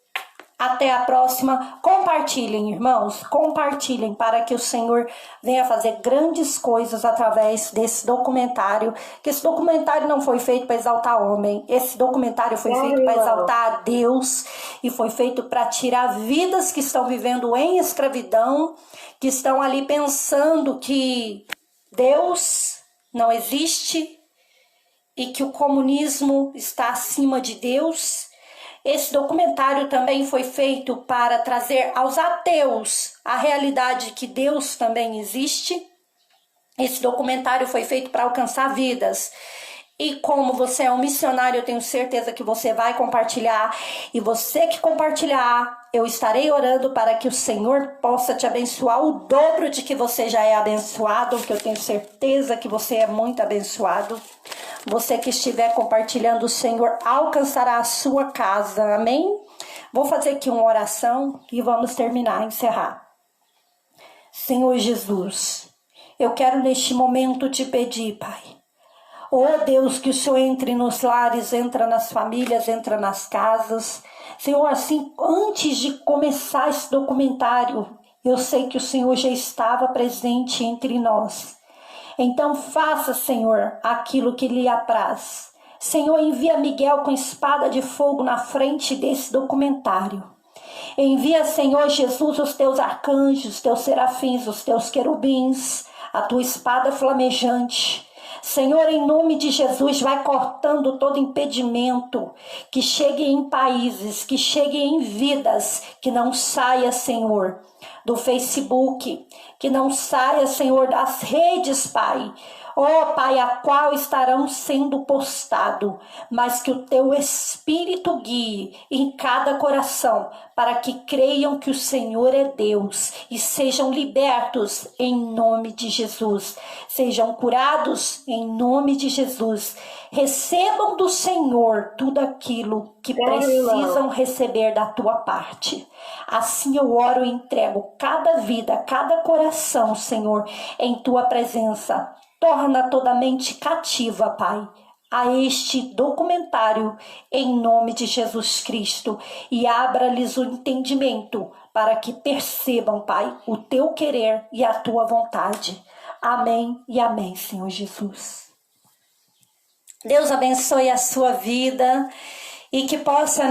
Até a próxima. Compartilhem, irmãos, compartilhem para que o Senhor venha fazer grandes coisas através desse documentário. Que esse documentário não foi feito para exaltar homem. Esse documentário foi feito para exaltar a Deus e foi feito para tirar vidas que estão vivendo em escravidão, que estão ali pensando que Deus não existe e que o comunismo está acima de Deus. Esse documentário também foi feito para trazer aos ateus a realidade que Deus também existe. Esse documentário foi feito para alcançar vidas. E como você é um missionário, eu tenho certeza que você vai compartilhar. E você que compartilhar, eu estarei orando para que o Senhor possa te abençoar o dobro de que você já é abençoado, porque eu tenho certeza que você é muito abençoado. Você que estiver compartilhando, o Senhor alcançará a sua casa, amém? Vou fazer aqui uma oração e vamos terminar, encerrar. Senhor Jesus, eu quero neste momento te pedir, Pai. Oh Deus, que o Senhor entre nos lares, entra nas famílias, entra nas casas. Senhor, assim, antes de começar esse documentário, eu sei que o Senhor já estava presente entre nós. Então faça, Senhor, aquilo que lhe apraz. Senhor, envia Miguel com espada de fogo na frente desse documentário. Envia, Senhor Jesus, os teus arcanjos, os teus serafins, os teus querubins, a tua espada flamejante. Senhor, em nome de Jesus, vai cortando todo impedimento, que chegue em países, que chegue em vidas, que não saia, Senhor, do Facebook, que não saia, Senhor, das redes, Pai. ó Pai, a qual estarão sendo postado, mas que o teu Espírito guie em cada coração, para que creiam que o Senhor é Deus e sejam libertos em nome de Jesus, sejam curados em nome de Jesus, recebam do Senhor tudo aquilo que precisam receber da tua parte. Assim eu oro e entrego cada vida, cada coração, Senhor, em tua presença. Torna toda a mente cativa, Pai, a este documentário, em nome de Jesus Cristo, e abra-lhes o entendimento para que percebam, Pai, o teu querer e a tua vontade. Amém e amém, Senhor Jesus. Deus abençoe a sua vida e que possa,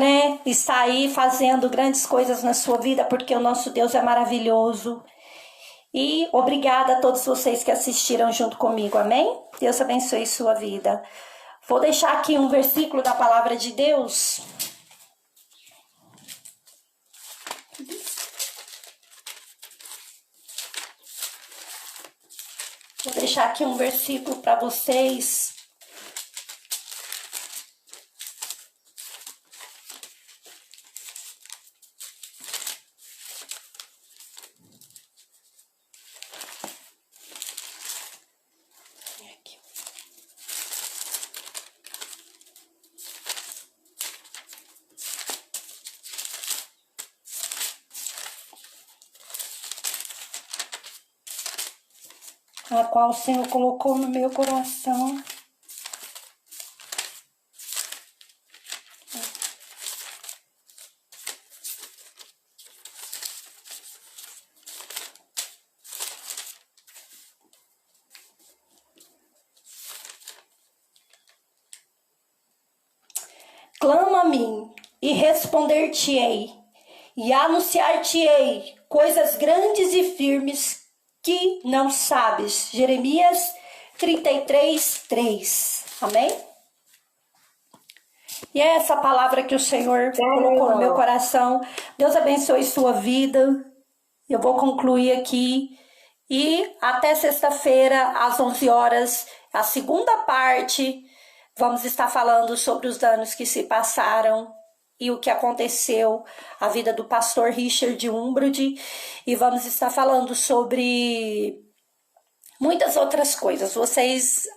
estar aí fazendo grandes coisas na sua vida, porque o nosso Deus é maravilhoso. E obrigada a todos vocês que assistiram junto comigo, amém? Deus abençoe sua vida. Vou deixar aqui um versículo da palavra de Deus. Vou deixar aqui um versículo para vocês. A qual o Senhor colocou no meu coração. Clama a mim e responder-te-ei, e anunciar-te-ei coisas grandes e firmes que não sabes. Jeremias 33:3. Amém? E é essa palavra que o Senhor colocou no meu coração. Deus abençoe sua vida. Eu vou concluir aqui. E até sexta-feira, às 11 horas, a segunda parte, vamos estar falando sobre os anos que se passaram e o que aconteceu, a vida do pastor Richard Umbrud, e vamos estar falando sobre muitas outras coisas.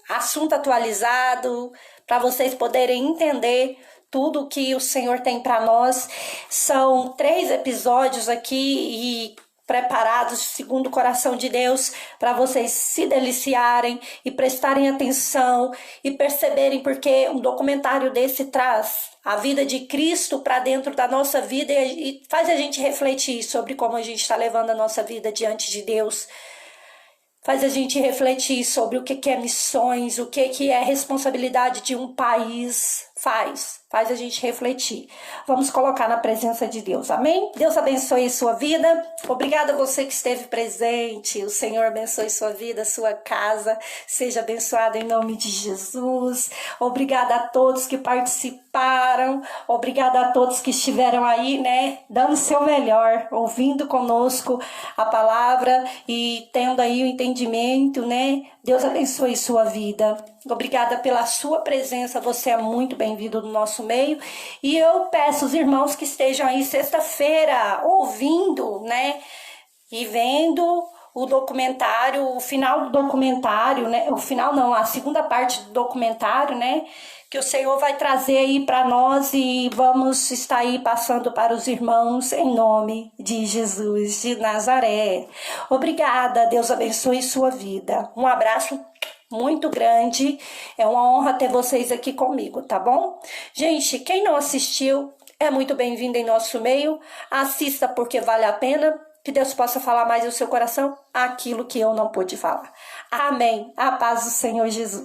Assunto atualizado, para vocês poderem entender tudo que o Senhor tem para nós. São 3 episódios aqui e preparados segundo o coração de Deus, para vocês se deliciarem e prestarem atenção e perceberem, porque um documentário desse traz a vida de Cristo para dentro da nossa vida e faz a gente refletir sobre como a gente está levando a nossa vida diante de Deus. Faz a gente refletir sobre o que é missões, o que é responsabilidade de um país. Faz a gente refletir. Vamos colocar na presença de Deus, amém? Deus abençoe sua vida. Obrigada a você que esteve presente. O Senhor abençoe sua vida, sua casa. Seja abençoado em nome de Jesus. Obrigada a todos que participaram. Obrigada a todos que estiveram aí, dando o seu melhor, ouvindo conosco a palavra e tendo aí o entendimento, Deus abençoe sua vida. Obrigada pela sua presença, você é muito bem-vindo no nosso meio. E eu peço os irmãos que estejam aí sexta-feira ouvindo, e vendo o documentário, o final do documentário, o final não, a segunda parte do documentário, que o Senhor vai trazer aí para nós e vamos estar aí passando para os irmãos em nome de Jesus de Nazaré. Obrigada, Deus abençoe sua vida. Um abraço muito grande, é uma honra ter vocês aqui comigo, tá bom? Gente, quem não assistiu, é muito bem-vindo em nosso meio, assista porque vale a pena, que Deus possa falar mais no seu coração aquilo que eu não pude falar. Amém, a paz do Senhor Jesus.